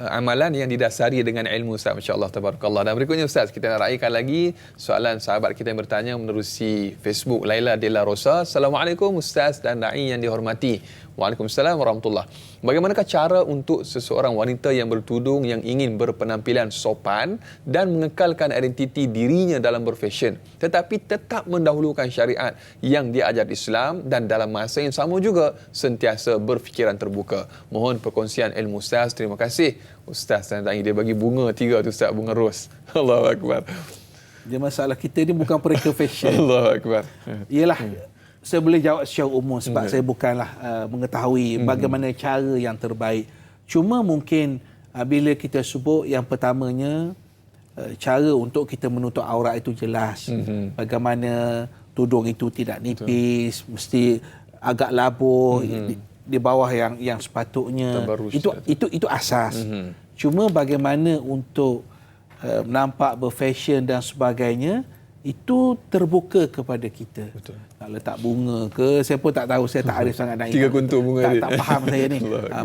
amalan yang didasari dengan ilmu, Ustaz. Masya-Allah, tabarakallah. Dan berikutnya, Ustaz, kita nak raikan lagi soalan sahabat kita yang bertanya menerusi Facebook, Laila Della Rosa. Assalamualaikum Ustaz dan dai yang dihormati. Waalaikumsalam warahmatullahi. Bagaimanakah cara untuk seseorang wanita yang bertudung yang ingin berpenampilan sopan dan mengekalkan identiti dirinya dalam berfashion, tetapi tetap mendahulukan syariat yang diajar Islam dan dalam masa yang sama juga sentiasa berfikiran terbuka? Mohon perkongsian ilmu Ustaz. Terima kasih Ustaz. Dan dia bagi bunga 3 tu, Ustaz, bunga ros. Allahu Akbar. Dia masalah kita ni bukan pereka fashion. Allahu Akbar. Ialah saya boleh jawab secara umum sebab saya bukanlah mengetahui bagaimana cara yang terbaik. Cuma mungkin bila kita sebut yang pertamanya, cara untuk kita menutup aurat itu jelas. Bagaimana tudung itu tidak nipis, mesti agak labuh, di bawah yang sepatutnya. Itu asas. Cuma bagaimana untuk nampak berfashion dan sebagainya, itu terbuka kepada kita. Betul. Nak letak bunga ke, saya pun tak tahu, saya tak arif sangat nak 3 kuntur bunga tak faham saya ni.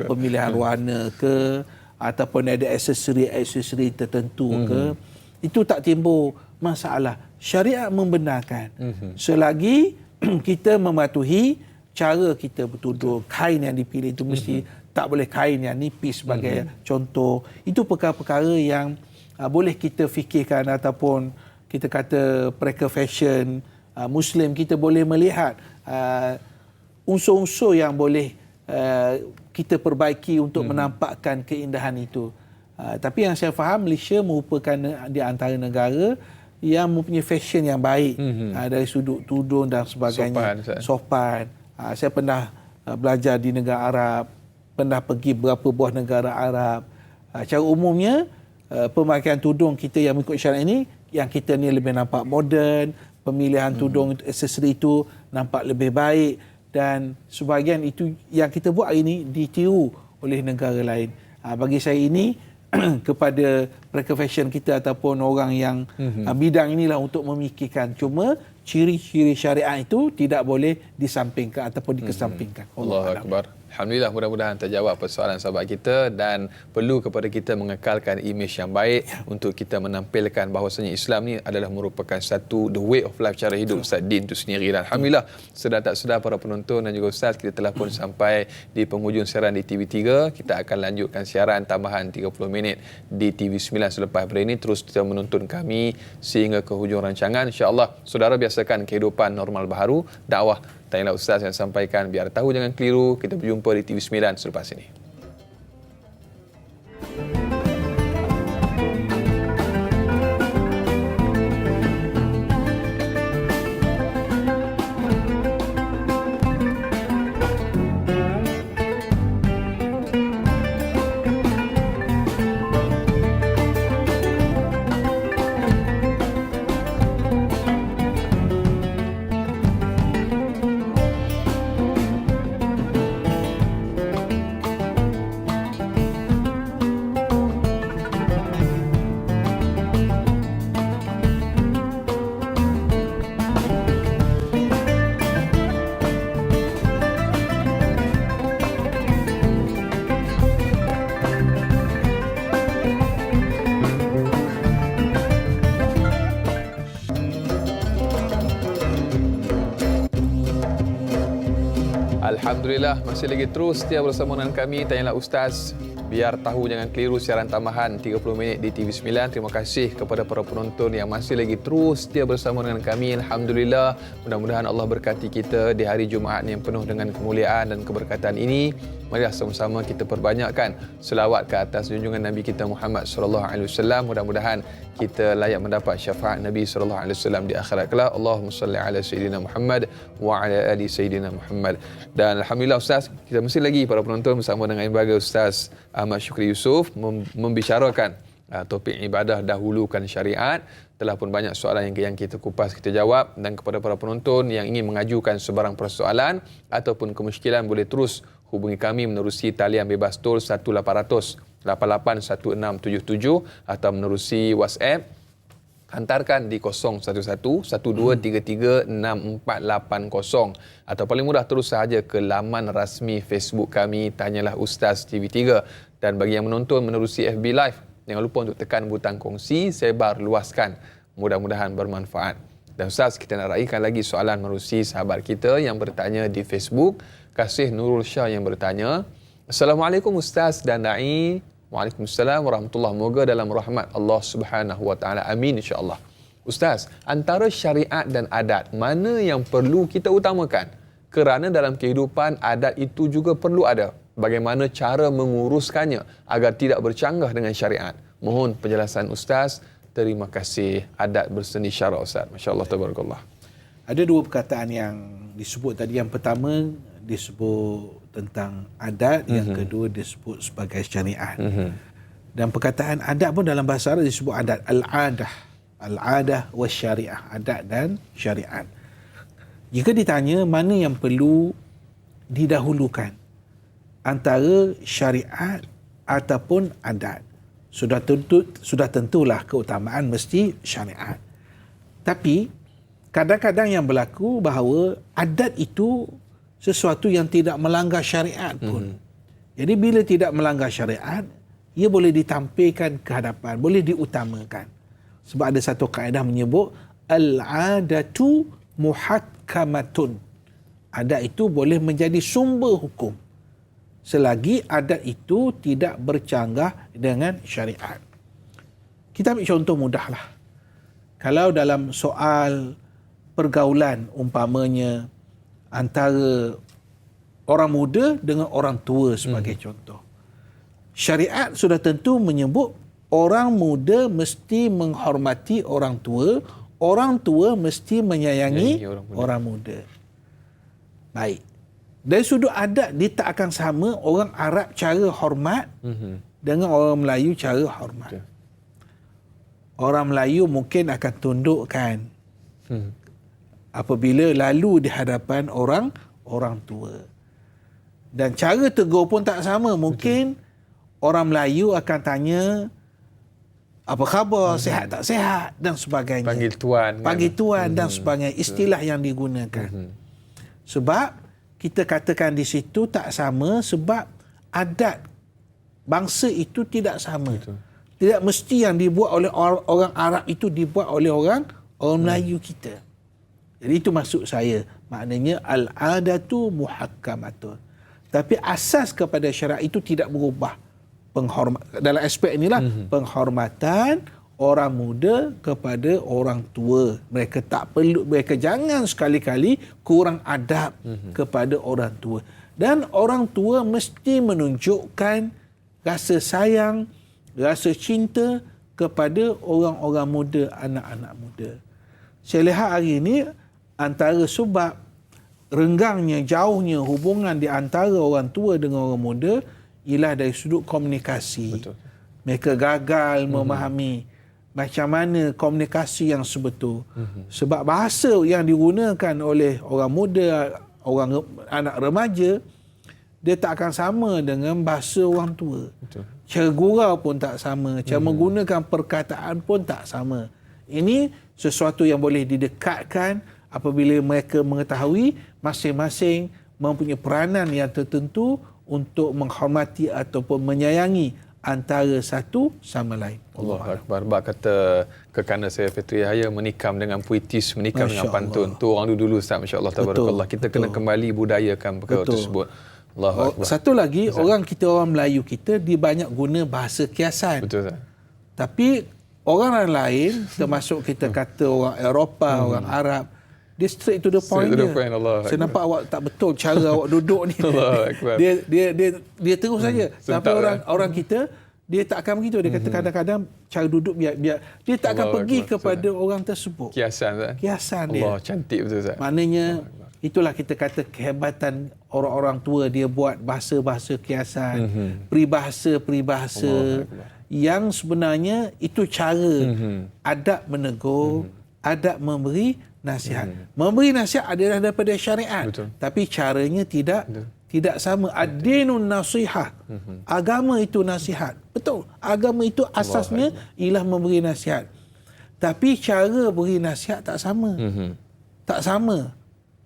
Pemilihan warna ke, ataupun ada aksesori tertentu ke, itu tak timbul masalah. Syariat membenarkan. Selagi kita mematuhi cara kita bertudung, kain yang dipilih itu mesti tak boleh kain yang nipis sebagai contoh. Itu perkara-perkara yang boleh kita fikirkan, ataupun kita kata pereka fashion Muslim, kita boleh melihat unsur-unsur yang boleh kita perbaiki untuk menampakkan keindahan itu. Tapi yang saya faham, Malaysia merupakan di antara negara yang mempunyai fashion yang baik dari sudut tudung dan sebagainya. Sopan. Saya pernah belajar di negara Arab, pernah pergi beberapa buah negara Arab. Secara umumnya pemakaian tudung kita yang mengikut syariat ini, yang kita ni lebih nampak moden, pemilihan tudung aksesori itu nampak lebih baik, dan sebahagian itu yang kita buat hari ini ditiru oleh negara lain. Bagi saya ini kepada pereka fashion kita ataupun orang yang bidang inilah untuk memikirkan. Cuma ciri-ciri syariat itu tidak boleh disampingkan ataupun dikesampingkan. Allahu Akbar. Alhamdulillah, mudah-mudahan terjawab persoalan sahabat kita, dan perlu kepada kita mengekalkan imej yang baik untuk kita menampilkan bahawasanya Islam ni adalah merupakan satu the way of life, cara hidup Ustaz Din itu sendiri. Dan Alhamdulillah, sedar tak sedar para penonton dan juga Ustaz, kita telah pun sampai di penghujung siaran di TV3. Kita akan lanjutkan siaran tambahan 30 minit di TV9 selepas break ini. Terus kita menonton kami sehingga ke hujung rancangan. InsyaAllah, saudara biasakan kehidupan normal baharu, dakwah Tanyalah Ustaz yang sampaikan, biar tahu jangan keliru. Kita berjumpa di TV9 selepas ini. Alhamdulillah, masih lagi terus setia bersama dengan kami Tanyalah Ustaz. Biar tahu jangan keliru, siaran tambahan 30 minit di TV9. Terima kasih kepada para penonton yang masih lagi terus setia bersama dengan kami. Alhamdulillah, mudah-mudahan Allah berkati kita di hari Jumaat yang penuh dengan kemuliaan dan keberkatan ini. Marilah sama-sama kita perbanyakkan selawat ke atas junjungan Nabi kita Muhammad sallallahu alaihi wasallam. Mudah-mudahan kita layak mendapat syafaat Nabi sallallahu alaihi wasallam di akhirat kelak. Allahumma salli ala sayyidina Muhammad wa ala ali sayyidina Muhammad. Dan alhamdulillah Ustaz, kita masih lagi para penonton bersama dengan Imbaga Ustaz Ahmad Syukri Yusof membicarakan topik ibadah dahulukan syariat. Telah pun banyak soalan yang kita kupas, kita jawab. Dan kepada para penonton yang ingin mengajukan sebarang persoalan ataupun kemusykilan, boleh terus hubungi kami menerusi talian bebas tol 1800 881677 atau menerusi WhatsApp. Hantarkan di 011-1233-6480 atau paling mudah terus sahaja ke laman rasmi Facebook kami Tanyalah Ustaz TV3. Dan bagi yang menonton menerusi FB Live, jangan lupa untuk tekan butang kongsi, sebar, luaskan. Mudah-mudahan bermanfaat. Dan Ustaz, kita nak raikan lagi soalan menerusi sahabat kita yang bertanya di Facebook. Kasih Nurul Shah yang bertanya, Assalamualaikum Ustaz dan Da'i. Waalaikumsalam warahmatullahi wabarakatuh. Moga dalam rahmat Allah Subhanahu wa taala. Amin insya-Allah. Ustaz, antara syariat dan adat, mana yang perlu kita utamakan? Kerana dalam kehidupan adat itu juga perlu ada. Bagaimana cara menguruskannya agar tidak bercanggah dengan syariat? Mohon penjelasan Ustaz. Terima kasih. Adat berseni syarak Ustaz. Masya-Allah tabarakallah. Ada dua perkataan yang disebut tadi. Yang pertama disebut tentang adat, yang kedua disebut sebagai syariat. Dan perkataan adat pun dalam bahasa Arab disebut adat, al-adah. Al-adah wa syariah, adat dan syariat. Jika ditanya mana yang perlu didahulukan antara syariat ataupun adat, sudah tentulah keutamaan mesti syariat. Tapi kadang-kadang yang berlaku bahawa adat itu sesuatu yang tidak melanggar syariat pun. Jadi bila tidak melanggar syariat, ia boleh ditampilkan ke hadapan, boleh diutamakan. Sebab ada satu kaedah menyebut al-adatu muhakkamatun. Adat itu boleh menjadi sumber hukum selagi adat itu tidak bercanggah dengan syariat. Kita ambil contoh mudahlah. Kalau dalam soal pergaulan umpamanya antara orang muda dengan orang tua sebagai contoh. Syariat sudah tentu menyebut orang muda mesti menghormati orang tua mesti menyayangi orang muda. Baik. Dari sudut adat dia tak akan sama orang Arab cara hormat dengan orang Melayu cara hormat. Orang Melayu mungkin akan tundukkan apabila lalu di hadapan orang tua. Dan cara tegur pun tak sama. Mungkin orang Melayu akan tanya apa khabar, sihat tak sihat dan sebagainya. Panggil tuan dan sebagainya, istilah yang digunakan. Sebab kita katakan di situ tak sama sebab adat bangsa itu tidak sama. Tidak mesti yang dibuat oleh orang Arab itu dibuat oleh orang Melayu kita. Jadi itu maksud saya. Maknanya al-adatu muhakkamatun. Tapi asas kepada syariat itu tidak berubah. Dalam aspek inilah penghormatan orang muda kepada orang tua. Mereka jangan sekali-kali kurang adab kepada orang tua. Dan orang tua mesti menunjukkan rasa sayang, rasa cinta kepada orang-orang muda, anak-anak muda. Saya lihat hari ini antara sebab renggangnya, jauhnya hubungan di antara orang tua dengan orang muda ialah dari sudut komunikasi. Betul. Mereka gagal memahami macam mana komunikasi yang sebetul. Sebab bahasa yang digunakan oleh orang muda, anak remaja, dia tak akan sama dengan bahasa orang tua. Betul. Cara gurau pun tak sama, cara menggunakan perkataan pun tak sama. Ini sesuatu yang boleh didekatkan apabila mereka mengetahui masing-masing mempunyai peranan yang tertentu untuk menghormati ataupun menyayangi antara satu sama lain. Allah Akbar. Bak kata kekana saya Fitri Yahya menikam dengan puitis, menikam dengan pantun. Tu orang dulu Ustaz, masya-Allah tabarakallah. Kita kena kembali budayakan perkara tersebut. Allahu Akbar. Satu lagi, orang Melayu kita dia banyak guna bahasa kiasan. Betul Ustaz. Tapi orang lain, termasuk kita kata orang Eropah, orang Arab, dia straight to the point dia. Saya nampak awak tak betul cara awak duduk ni. Dia terus saja. Tapi orang kita dia tak akan begitu. Dia kata kadang-kadang cara duduk biar dia tak akan pergi kepada orang tersebut. Kiasan dia. Allah, cantik betul Ustaz. Maknanya itulah kita kata kehebatan orang-orang tua, dia buat bahasa-bahasa kiasan, peribahasa-peribahasa yang sebenarnya itu cara adab menegur, adab memberi nasihat. Memberi nasihat adalah daripada syariat. Betul. Tapi caranya tidak sama. Ad-dinun nasihah. Agama itu nasihat. Betul. Agama itu asasnya ialah memberi nasihat. Tapi cara beri nasihat tak sama. Tak sama.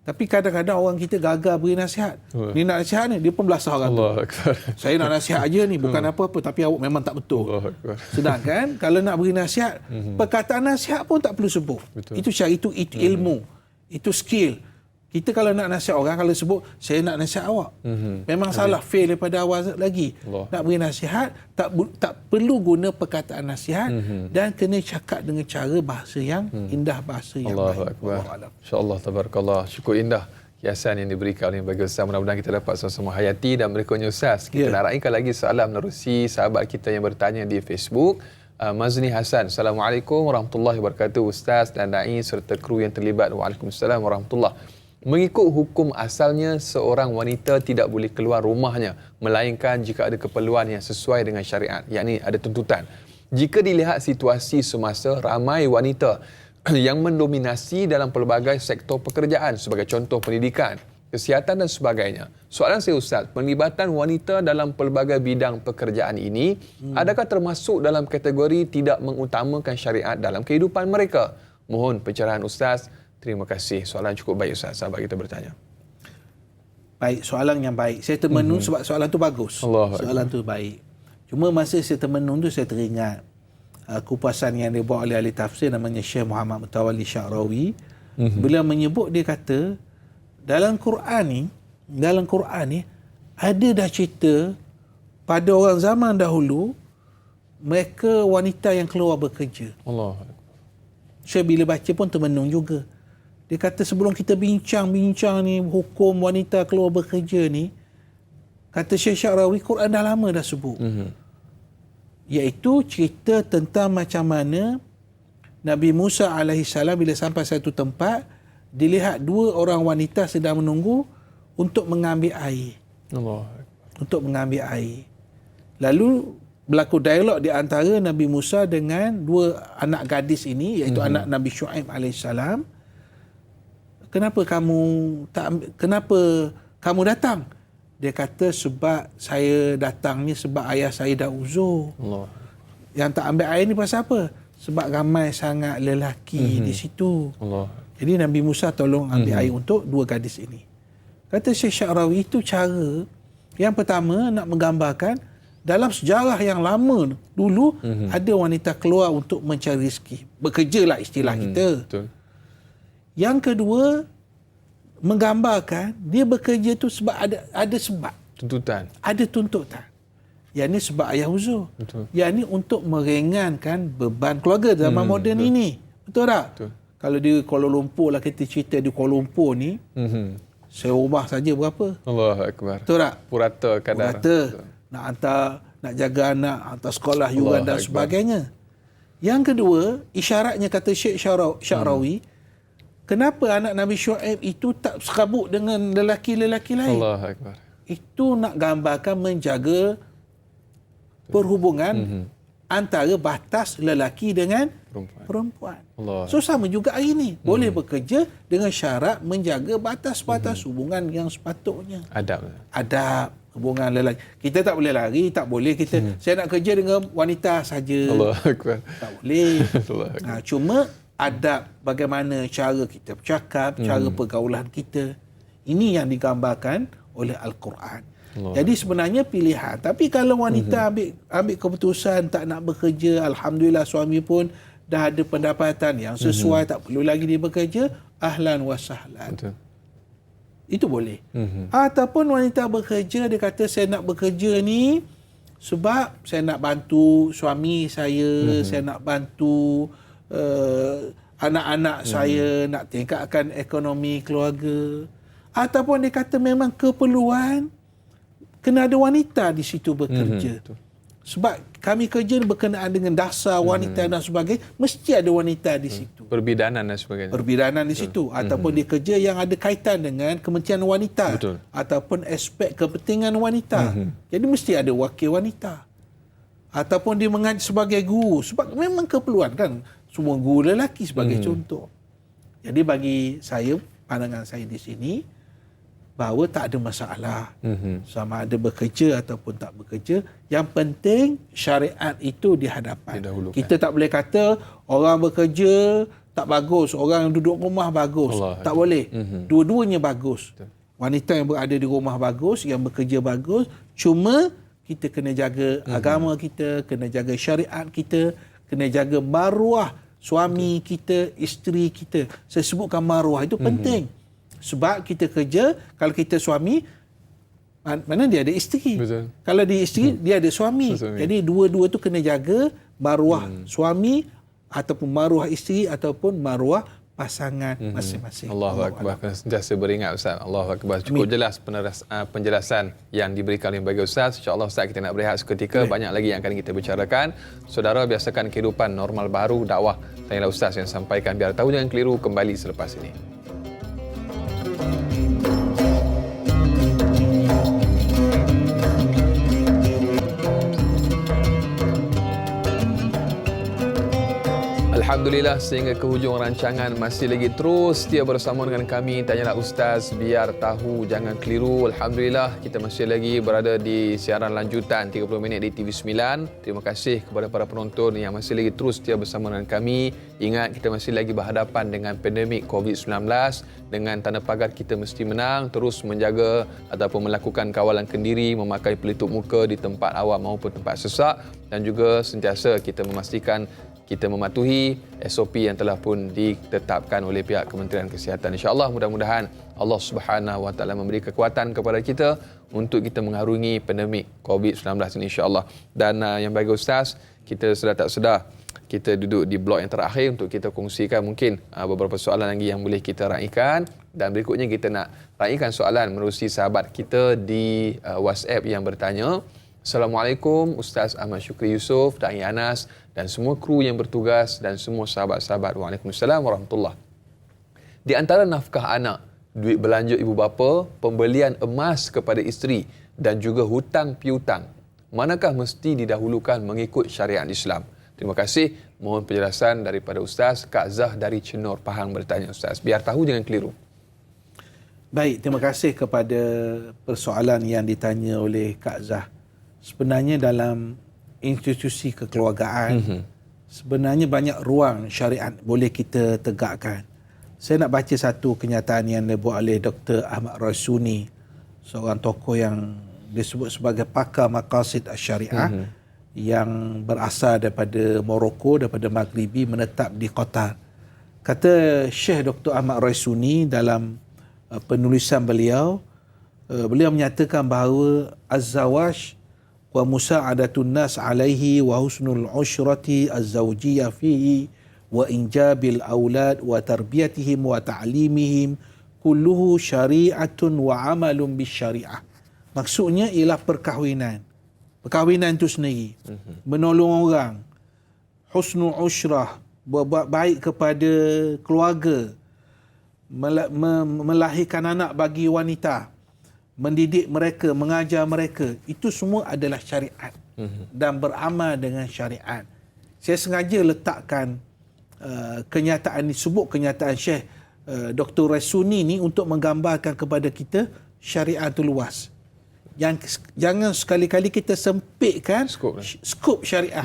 Tapi kadang-kadang orang kita gagal beri nasihat. Dia nak nasihat ni, dia pun belasah orang tu. Saya nak nasihat aja ni, bukan apa-apa. Tapi awak memang tak betul. Sedangkan kalau nak beri nasihat, perkataan nasihat pun tak perlu sebut. Betul. Itu cara, itu ilmu. Itu skill. Kita kalau nak nasihat orang, kalau sebut, saya nak nasihat awak. Memang salah, fail daripada awal lagi. Nak beri nasihat, tak perlu guna perkataan nasihat dan kena cakap dengan cara bahasa yang indah, bahasa yang baik. InsyaAllah, tabarakallah. Syukur indah kiasan yang diberikan oleh bagi Ustaz. Mudah-mudahan kita dapat sama-sama hayati dan berikutnya Ustaz. Kita nak raikan lagi soalan menerusi sahabat kita yang bertanya di Facebook. Mazni Hasan, Assalamualaikum warahmatullahi wabarakatuh Ustaz dan Da'i serta kru yang terlibat. Waalaikumsalam warahmatullahi. Mengikut hukum asalnya, seorang wanita tidak boleh keluar rumahnya melainkan jika ada keperluan yang sesuai dengan syariat, yakni ada tuntutan. Jika dilihat situasi semasa, ramai wanita yang mendominasi dalam pelbagai sektor pekerjaan sebagai contoh pendidikan, kesihatan dan sebagainya. Soalan saya Ustaz, penglibatan wanita dalam pelbagai bidang pekerjaan ini adakah termasuk dalam kategori tidak mengutamakan syariat dalam kehidupan mereka? Mohon pencerahan Ustaz. Terima kasih. Soalan cukup baik Ustaz. Sahabat kita bertanya. Baik, soalan yang baik. Saya termenung sebab soalan tu bagus. Soalan tu baik. Cuma masa saya termenung tu saya teringat kupasan yang dibuat oleh ahli tafsir namanya Syekh Muhammad Mutawalli Sya'rawi. Beliau menyebut, dia kata dalam Quran ni ada dah cerita pada orang zaman dahulu mereka wanita yang keluar bekerja. Saya bila baca pun termenung juga. Dia kata sebelum kita bincang-bincang ni hukum wanita keluar bekerja ni, kata Syekh Sya'rawi, Quran dah lama dah sebut. Iaitu cerita tentang macam mana Nabi Musa AS bila sampai satu tempat, dilihat dua orang wanita sedang menunggu untuk mengambil air. Untuk mengambil air. Lalu berlaku dialog di antara Nabi Musa dengan dua anak gadis ini, iaitu anak Nabi Shu'aib AS. Kenapa kamu datang? Dia kata sebab saya datang ni sebab ayah saya dah uzur. Yang tak ambil air ni pasal apa? Sebab ramai sangat lelaki di situ. Jadi Nabi Musa tolong ambil air untuk dua gadis ini. Kata Syekh Sya'rawi, itu cara yang pertama nak menggambarkan dalam sejarah yang lama dulu ada wanita keluar untuk mencari rezeki. Bekerja lah istilah kita. Betul. Yang kedua, menggambarkan dia bekerja tu sebab ada sebab. Tuntutan. Ada tuntutan. Yang ni sebab ayah uzur. Betul. Yang ni untuk meringankan beban keluarga zaman moden ini. Betul tak? Betul. Kalau di Kuala Lumpur lah, kita cerita di Kuala Lumpur ni, sewa rumah saja berapa? Allahu Akbar. Betul tak? Purata kadar. Purata. Nak hantar, nak jaga anak, hantar sekolah, yuran dan Akbar. sebagainya. Yang kedua, isyaratnya kata Syekh Syarawi, kenapa anak Nabi Syuaib itu tak serabut dengan lelaki-lelaki lain? Allahu Akbar. Itu nak gambarkan menjaga perhubungan antara batas lelaki dengan perempuan. Allah. So sama juga hari ini. Boleh bekerja dengan syarat menjaga batas-batas hubungan yang sepatutnya. Adab. Ada hubungan lelaki. Kita tak boleh lari, tak boleh kita saya nak kerja dengan wanita saja. Allahu Akbar. Tak boleh. Allahu Akbar. Cuma adab bagaimana cara kita bercakap, cara pergaulan kita. Ini yang digambarkan oleh Al-Quran. Jadi sebenarnya pilihan. Tapi kalau wanita ambil keputusan tak nak bekerja, alhamdulillah suami pun dah ada pendapatan yang sesuai, tak perlu lagi dia bekerja, ahlan wa sahlan. Betul. Itu boleh. Ataupun wanita bekerja, dia kata saya nak bekerja ni sebab saya nak bantu suami saya, saya nak bantu anak-anak saya, nak tingkatkan ekonomi keluarga. Ataupun dia kata memang keperluan, kena ada wanita di situ bekerja. Sebab kami kerja berkenaan dengan dasar wanita dan sebagainya, mesti ada wanita di situ. Perbidanan dan sebagainya. Perbidanan di situ. Ataupun dia kerja yang ada kaitan dengan kementerian wanita. Betul. Ataupun aspek kepentingan wanita. Jadi mesti ada wakil wanita. Ataupun dia mengajar sebagai guru. Sebab memang keperluan kan. Semua guru lelaki sebagai contoh. Jadi bagi saya, pandangan saya di sini, bahawa tak ada masalah sama ada bekerja ataupun tak bekerja. Yang penting syariat itu di hadapan. Kita tak boleh kata orang bekerja tak bagus, orang yang duduk rumah bagus. Tak boleh. Dua-duanya bagus. Wanita yang berada di rumah bagus, yang bekerja bagus. Cuma kita kena jaga agama kita, kena jaga syariat kita, kena jaga maruah suami kita, isteri kita. Saya sebutkan maruah itu penting. Sebab kita kerja, kalau kita suami, mana dia ada isteri. Betul. Kalau dia isteri, dia ada suami. Jadi dua-dua tu kena jaga maruah suami ataupun maruah isteri ataupun maruah pasangan masing-masing. Allahu Akbar. Kena sentiasa beringat Ustaz. Allahu Akbar. Cukup jelas penjelasan yang diberikan oleh bagi Ustaz. InsyaAllah Ustaz kita nak berehat seketika. Banyak lagi yang akan kita bicarakan. Saudara, biasakan kehidupan normal baru dakwah. Tanyalah Ustaz yang sampaikan. Biar tahu jangan keliru, kembali selepas ini. Alhamdulillah, sehingga ke hujung rancangan masih lagi terus setia bersama dengan kami. Tanyalah Ustaz, biar tahu jangan keliru. Alhamdulillah, kita masih lagi berada di siaran lanjutan 30 minit di TV9. Terima kasih kepada para penonton yang masih lagi terus setia bersama dengan kami. Ingat, kita masih lagi berhadapan dengan pandemik COVID-19. Dengan tanda pagar kita mesti menang, terus menjaga ataupun melakukan kawalan kendiri, memakai pelitup muka di tempat awam maupun tempat sesak, dan juga sentiasa kita memastikan kita mematuhi SOP yang telah pun ditetapkan oleh pihak Kementerian Kesihatan. InsyaAllah mudah-mudahan Allah Subhanahu Wa Taala memberi kekuatan kepada kita untuk kita mengarungi pandemik COVID-19 ini insya-Allah. Dan yang bagi Ustaz, kita sedar tak sedar kita duduk di blok yang terakhir untuk kita kongsikan mungkin beberapa soalan lagi yang boleh kita raikan. Dan berikutnya kita nak raikan soalan menerusi sahabat kita di WhatsApp yang bertanya. Assalamualaikum Ustaz Ahmad Syukri Yusof, Da'i Anas dan semua kru yang bertugas dan semua sahabat-sahabat. Waalaikumsalam warahmatullahi. Di antara nafkah anak, duit belanja ibu bapa, pembelian emas kepada isteri dan juga hutang piutang, manakah mesti didahulukan mengikut syariat Islam? Terima kasih. Mohon penjelasan daripada Ustaz. Kak Zah dari Cenor Pahang bertanya Ustaz. Biar tahu jangan keliru. Baik, terima kasih kepada persoalan yang ditanya oleh Kak Zah. Sebenarnya dalam institusi kekeluargaan, sebenarnya banyak ruang syariat boleh kita tegakkan. Saya nak baca satu kenyataan yang dibuat oleh Dr. Ahmad Rasuni, seorang tokoh yang disebut sebagai pakar maqasid syariah yang berasal daripada Morocco, daripada Maghribi, menetap di Qatar. Kata Syekh Dr. Ahmad Rasuni dalam penulisan beliau, beliau menyatakan bahawa az-zawaj wa musa'adatun nas alaihi wa husnul ushrati az-zawjiyah fihi wa injabil aulad wa tarbiyatihim wa ta'limihim kulluhu syari'atun wa amalun bisyari'ah. Maksudnya ialah perkahwinan. Perkahwinan itu sendiri. Menolong orang. Husnul ushrah. Berbuat baik kepada keluarga. Melahirkan anak bagi wanita. Mendidik mereka, mengajar mereka. Itu semua adalah syariat. Dan beramal dengan syariat. Saya sengaja letakkan kenyataan ni, sebut kenyataan Syekh Dr. Rasuni ni untuk menggambarkan kepada kita syariat itu luas. Jangan sekali-kali kita sempitkan skop syariah.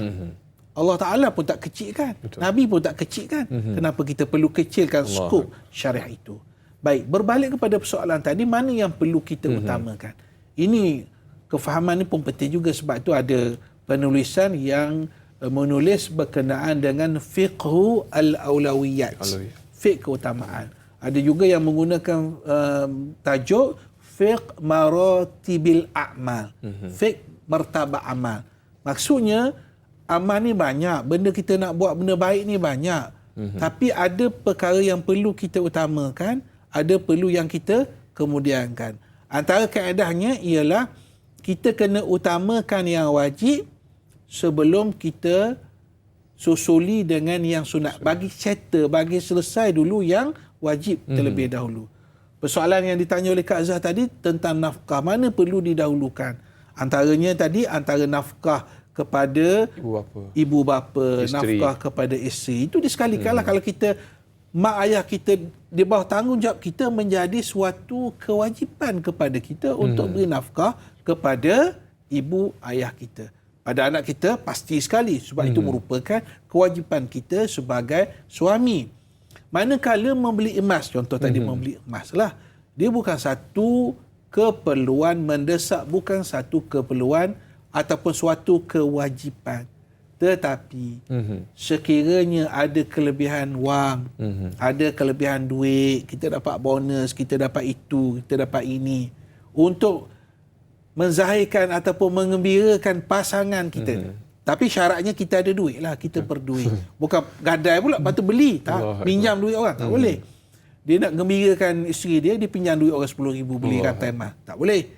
Allah Ta'ala pun tak kecilkan. Nabi pun tak kecilkan. Kenapa kita perlu kecilkan skop syariah itu? Baik, berbalik kepada persoalan tadi, mana yang perlu kita utamakan? Ini, kefahaman ini pun penting juga, sebab itu ada penulisan yang menulis berkenaan dengan fiqhu al-awlawiyat. Fiqh keutamaan. Ada juga yang menggunakan tajuk fiqh maratibil a'mal. Fiqh martabak amal. Maksudnya, amal ni banyak. Benda kita nak buat benda baik ni banyak. Tapi ada perkara yang perlu kita utamakan, ada perlu yang kita kemudiankan. Antara kaedahnya ialah kita kena utamakan yang wajib sebelum kita susuli dengan yang sunat. Bagi settle, bagi selesai dulu yang wajib terlebih dahulu. Persoalan yang ditanya oleh Kak Azhar tadi tentang nafkah, mana perlu didahulukan? Antaranya tadi, antara nafkah kepada ibu bapa, nafkah kepada isteri. Itu disekalikanlah kalau kita, mak ayah kita di bawah tanggungjawab kita, menjadi suatu kewajipan kepada kita untuk beri nafkah kepada ibu ayah kita. Pada anak kita pasti sekali, sebab itu merupakan kewajipan kita sebagai suami. Manakala membeli emas, contoh tadi membeli emas lah, dia bukan satu keperluan mendesak, bukan satu keperluan ataupun suatu kewajipan. Tetapi sekiranya ada kelebihan wang, ada kelebihan duit, kita dapat bonus, kita dapat itu, kita dapat ini, untuk menzahirkan ataupun mengembirakan pasangan kita. Tapi syaratnya kita ada duit lah, kita berduit. Bukan gadai pula, lepas tu beli. Tak, pinjam duit orang, tak boleh. Dia nak gembirakan isteri dia, dia pinjam duit orang 10,000 beli rantai emas. Tak boleh.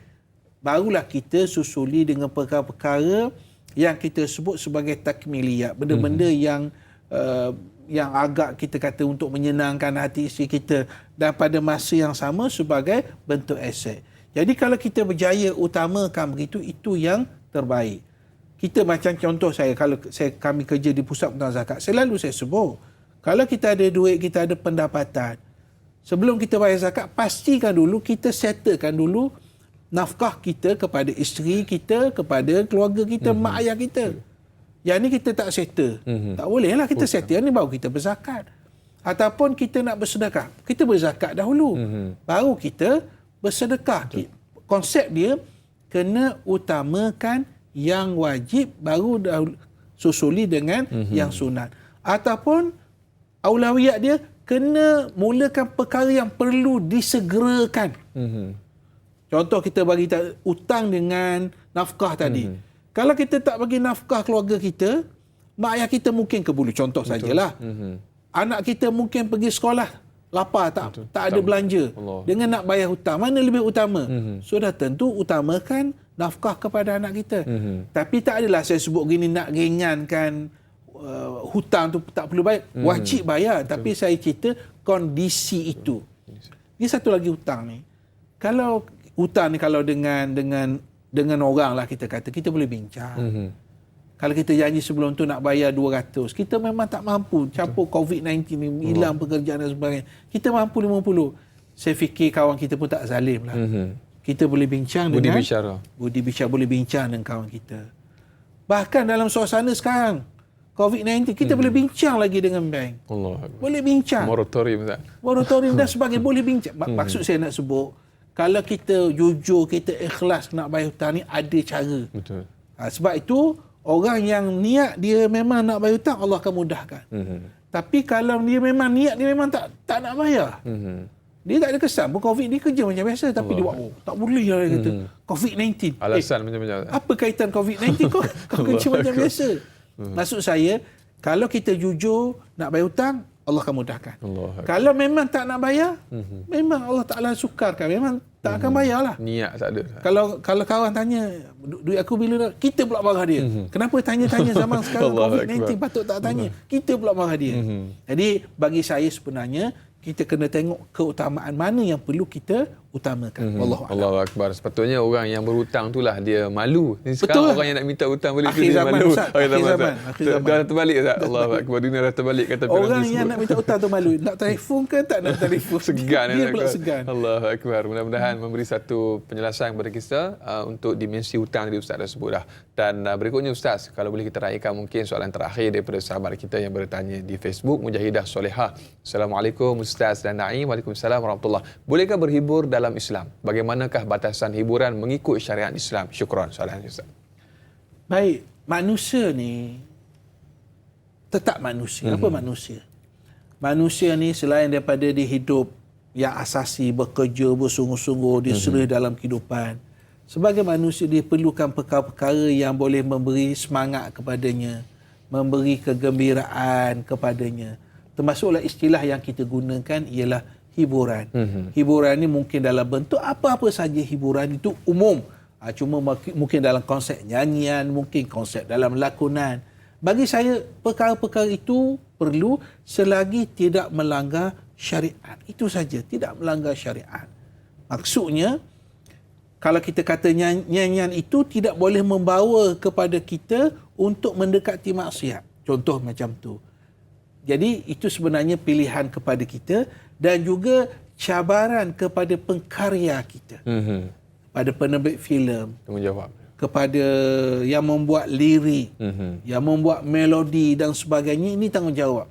Barulah kita susuli dengan perkara-perkara yang kita sebut sebagai takmiliyat. Benda-benda yang agak kita kata untuk menyenangkan hati isteri kita, dan pada masa yang sama sebagai bentuk aset. Jadi kalau kita berjaya utamakan begitu, itu yang terbaik. Kita macam contoh saya, kalau kami kerja di Pusat Pengurusan Zakat, selalu saya sebut, kalau kita ada duit, kita ada pendapatan, sebelum kita bayar zakat, pastikan dulu kita settlekan dulu nafkah kita kepada isteri kita, kepada keluarga kita, mak ayah kita. Yang ni kita tak settle. Tak boleh lah kita settle. Yang ni baru kita berzakat. Ataupun kita nak bersedekah, kita berzakat dahulu. Baru kita bersedekah. Konsep dia, kena utamakan yang wajib, baru dahulu susuli dengan yang sunat. Ataupun aulawiyat dia, kena mulakan perkara yang perlu disegerakan. Contoh kita bagi hutang dengan nafkah tadi. Kalau kita tak bagi nafkah keluarga kita, mak ayah kita mungkin kebulu, contoh sajalah. Anak kita mungkin pergi sekolah, lapar, tak ada belanja. Dengan nak bayar hutang, mana lebih utama? Sudah tentu utamakan nafkah kepada anak kita. Tapi tak adalah saya sebut gini nak ringankan hutang tu tak perlu bayar. Wajib bayar. Tapi saya cerita kondisi itu. Ini satu lagi hutang ni. Kalau hutang ni, kalau dengan orang lah kita kata, kita boleh bincang. Kalau kita janji sebelum tu nak bayar 200, kita memang tak mampu. Campur COVID-19 ni, hilang pekerjaan dan sebagainya. Kita mampu 50. Saya fikir kawan kita pun tak zalim lah. Kita boleh bincang dengan Budi bicara, boleh bincang dengan kawan kita. Bahkan dalam suasana sekarang COVID-19, kita boleh bincang lagi dengan bank. Boleh bincang. Moratorium dan sebagainya, boleh bincang. Maksud saya nak sebut, kalau kita jujur, kita ikhlas nak bayar hutang ni, ada cara. Betul. Sebab itu, orang yang niat dia memang nak bayar hutang, Allah akan mudahkan. Tapi kalau dia memang niat, dia memang tak nak bayar. Dia tak ada kesan pun COVID, dia kerja macam biasa. Tapi dia buat, tak boleh lah, dia kata. COVID-19. Alasan macam-macam. Apa kaitan COVID-19 kau kerja macam biasa? Maksud saya, kalau kita jujur nak bayar hutang, Allah akan mudahkan. Kalau memang tak nak bayar, memang Allah Ta'ala sukarkan. Memang tak akan bayarlah. Niat tak ada. Kalau kawan tanya, duit aku bila dah, kita pula marah dia. Kenapa tanya-tanya zaman sekarang COVID-19 patut tak tanya. Kita pula marah dia. Jadi bagi saya sebenarnya, kita kena tengok keutamaan mana yang perlu kita utamakan. Wallahu a'lam. Allahu akbar. Sepatutnya orang yang berhutang itulah dia malu. Sekarang Betul orang yang nak minta hutang balik tu Akhir dia zaman, malu. Ustaz. Akhir zaman. Dah terbalik Ustaz. Allahu akbar. Dunia dah terbalik kata Orang yang nak minta hutang tu malu. Nak telefon ke tak nak telefon? segan Dia pula segan. Allahu akbar. Mudah-mudahan memberi satu penjelasan kepada kita untuk dimensi hutang tadi Ustaz dah sebut dah. Dan berikutnya Ustaz, kalau boleh kita raikan mungkin soalan terakhir daripada sahabat kita yang bertanya di Facebook, Mujahidah Solehah. Assalamualaikum Ustaz dan Naim. Waalaikumsalam warahmatullahi. Bolehkah berhibur dalam Islam? Bagaimanakah batasan hiburan mengikut syariat Islam? Syukran soalan Ustaz. Baik, manusia ni tetap manusia. Apa manusia? Manusia ni selain daripada dia hidup yang asasi, bekerja, bersungguh-sungguh, dia serius dalam kehidupan. Sebagai manusia, dia perlukan perkara-perkara yang boleh memberi semangat kepadanya, memberi kegembiraan kepadanya. Termasuklah istilah yang kita gunakan ialah hiburan. Hiburan ni mungkin dalam bentuk apa-apa saja hiburan itu umum. Cuma mungkin dalam konsep nyanyian, mungkin konsep dalam lakonan. Bagi saya, perkara-perkara itu perlu selagi tidak melanggar syariat. Itu saja, tidak melanggar syariat. Maksudnya, kalau kita kata nyanyian itu tidak boleh membawa kepada kita untuk mendekati maksiat. Contoh macam tu. Jadi itu sebenarnya pilihan kepada kita dan juga cabaran kepada pengkarya kita. Pada penerbit filem, Tanggungjawab. kepada yang membuat lirik, yang membuat melodi dan sebagainya, ini tanggungjawab.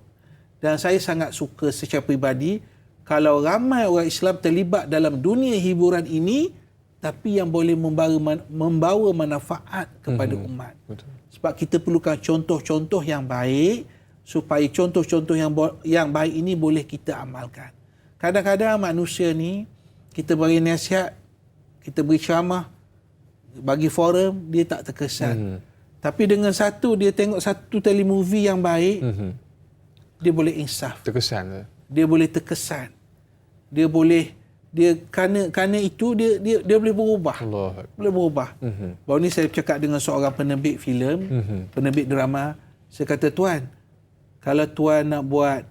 Dan saya sangat suka secara peribadi kalau ramai orang Islam terlibat dalam dunia hiburan ini, tapi yang boleh membawa manfaat kepada umat. Betul. Sebab kita perlukan contoh-contoh yang baik supaya contoh-contoh yang baik ini boleh kita amalkan. Kadang-kadang manusia ni, kita beri nasihat, kita beri ceramah, bagi forum, dia tak terkesan. Tapi dengan dia tengok satu telemovie yang baik, dia boleh insaf. Terkesan. Dia boleh terkesan. Kerana itu dia boleh berubah. Allah. Boleh berubah. Baru ni saya cakap dengan seorang penerbit filem, penerbit drama. Saya kata, Tuan, kalau Tuan nak buat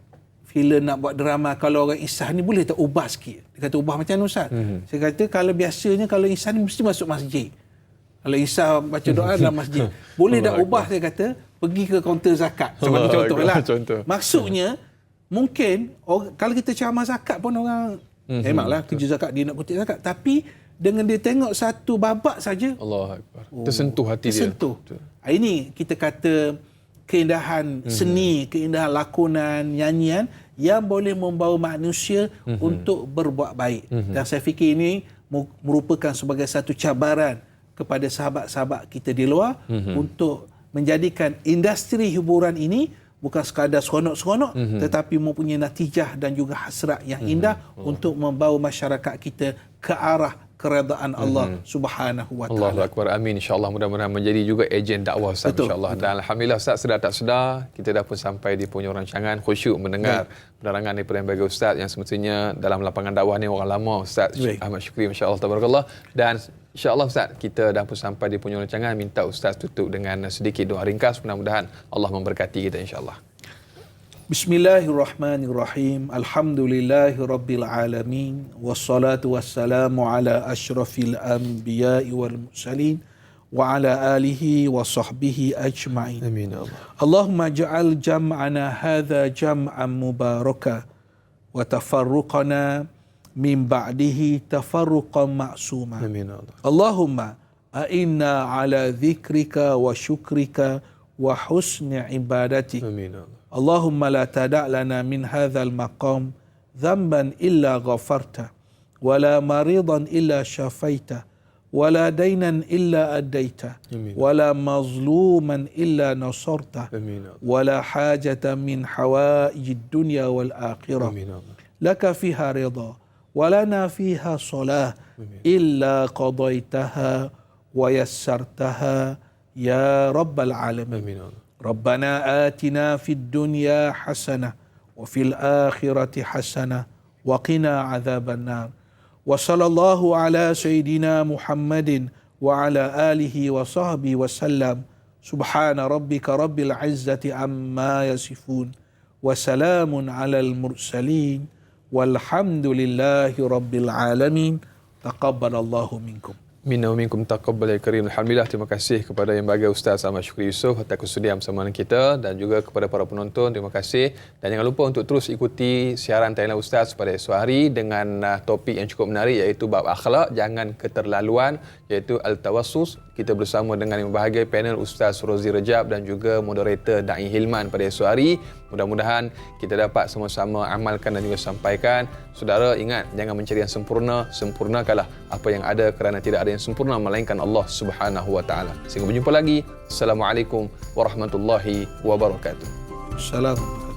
filem, nak buat drama, kalau orang insaf ni boleh tak ubah sikit? Dia kata, ubah macam mana Ustaz? Saya kata, kalau biasanya kalau insaf ni mesti masuk masjid. Kalau insaf baca doa dalam masjid. Boleh tak ubah, saya kata, pergi ke kaunter zakat. Sebagai contoh lah. Maksudnya, mungkin kalau kita ceramah zakat pun orang memanglah kerja zakat, dia nak kutip zakat, tapi dengan dia tengok satu babak saja, Allah Akbar. Tersentuh hati tersentuh. dia. Ini kita kata keindahan seni, keindahan lakonan, nyanyian yang boleh membawa manusia untuk berbuat baik. Dan saya fikir ini merupakan sebagai satu cabaran kepada sahabat-sahabat kita di luar untuk menjadikan industri hiburan ini bukan sekadar seronok-seronok, tetapi mempunyai natijah dan juga hasrat yang indah untuk membawa masyarakat kita ke arah keredaan Allah Subhanahu wa taala. Allahu akbar. Amin. Insya-Allah mudah-mudahan menjadi juga ejen dakwah Ustaz, insya-Allah. Dan alhamdulillah Ustaz, sedar tak sedar kita dah pun sampai di penghujung rancangan, khusyuk mendengar penerangan daripada yang bagi Ustaz yang semestinya dalam lapangan dakwah ni orang lama Ustaz Ahmad Syukri, masya-Allah tabarakallah. Dan insya-Allah Ustaz, kita dah pun sampai di penghujung rancangan, minta Ustaz tutup dengan sedikit doa ringkas, mudah-mudahan Allah memberkati kita insya-Allah. Bismillahirrahmanirrahim. Alhamdulillahirabbil alamin wassalatu wassalamu ala asyrafil anbiya'i wal mursalin wa ala alihi wa sahbihi ajma'in. Amin ya Allah. Allahumma ja'al jam'ana hadha jam'an mubaraka wa tafarruqana min ba'dihi tafarruqan ma'suma. Amin ya Allah. Allahumma a'inna ala dhikrika wa syukrika wa husni ibadatik. Amin ya Allah. Allahumma la tada' lana min hadzal maqam dhanban illa ghafarta wala maridan illa syafaita wala dainan illa addaita wala mazluman illa nasarta wala hajatan min hawaijid dunya wal akhirah laka fiha ridha ولنا فيها صلاة إلا قضيتها ويسرتها يا رب العالمين. Amin. ربنا آتنا في الدنيا حسنة وفي الآخرة حسنة وقنا عذاب النار. وصلى الله على سيدنا محمد وعلى آله وصحبه وسلم. سبحان ربك رب العزة عما يصفون وسلام على المرسلين والحمد لله رب العالمين. تقبل الله منكم. Minna wa minkum taqabbal ya karim. Alhamdulillah, terima kasih kepada yang bahagia Ustaz Ahmad Syukri Yusof atas kesudian bersama dengan kita, dan juga kepada para penonton, terima kasih. Dan jangan lupa untuk terus ikuti siaran tayangan Ustaz pada esok hari dengan topik yang cukup menarik, iaitu bab akhlak, jangan keterlaluan, iaitu Al-Tawassus. Kita bersama dengan yang berbahagia panel Ustaz Rozi Rejab dan juga moderator Da'i Hilman pada esok hari. Mudah-mudahan kita dapat sama-sama amalkan dan juga sampaikan. Saudara, ingat, jangan mencari yang sempurna, sempurnakanlah apa yang ada, kerana tidak ada yang sempurna melainkan Allah Subhanahu wa taala. Sehingga berjumpa lagi. Assalamualaikum warahmatullahi wabarakatuh. Assalamualaikum.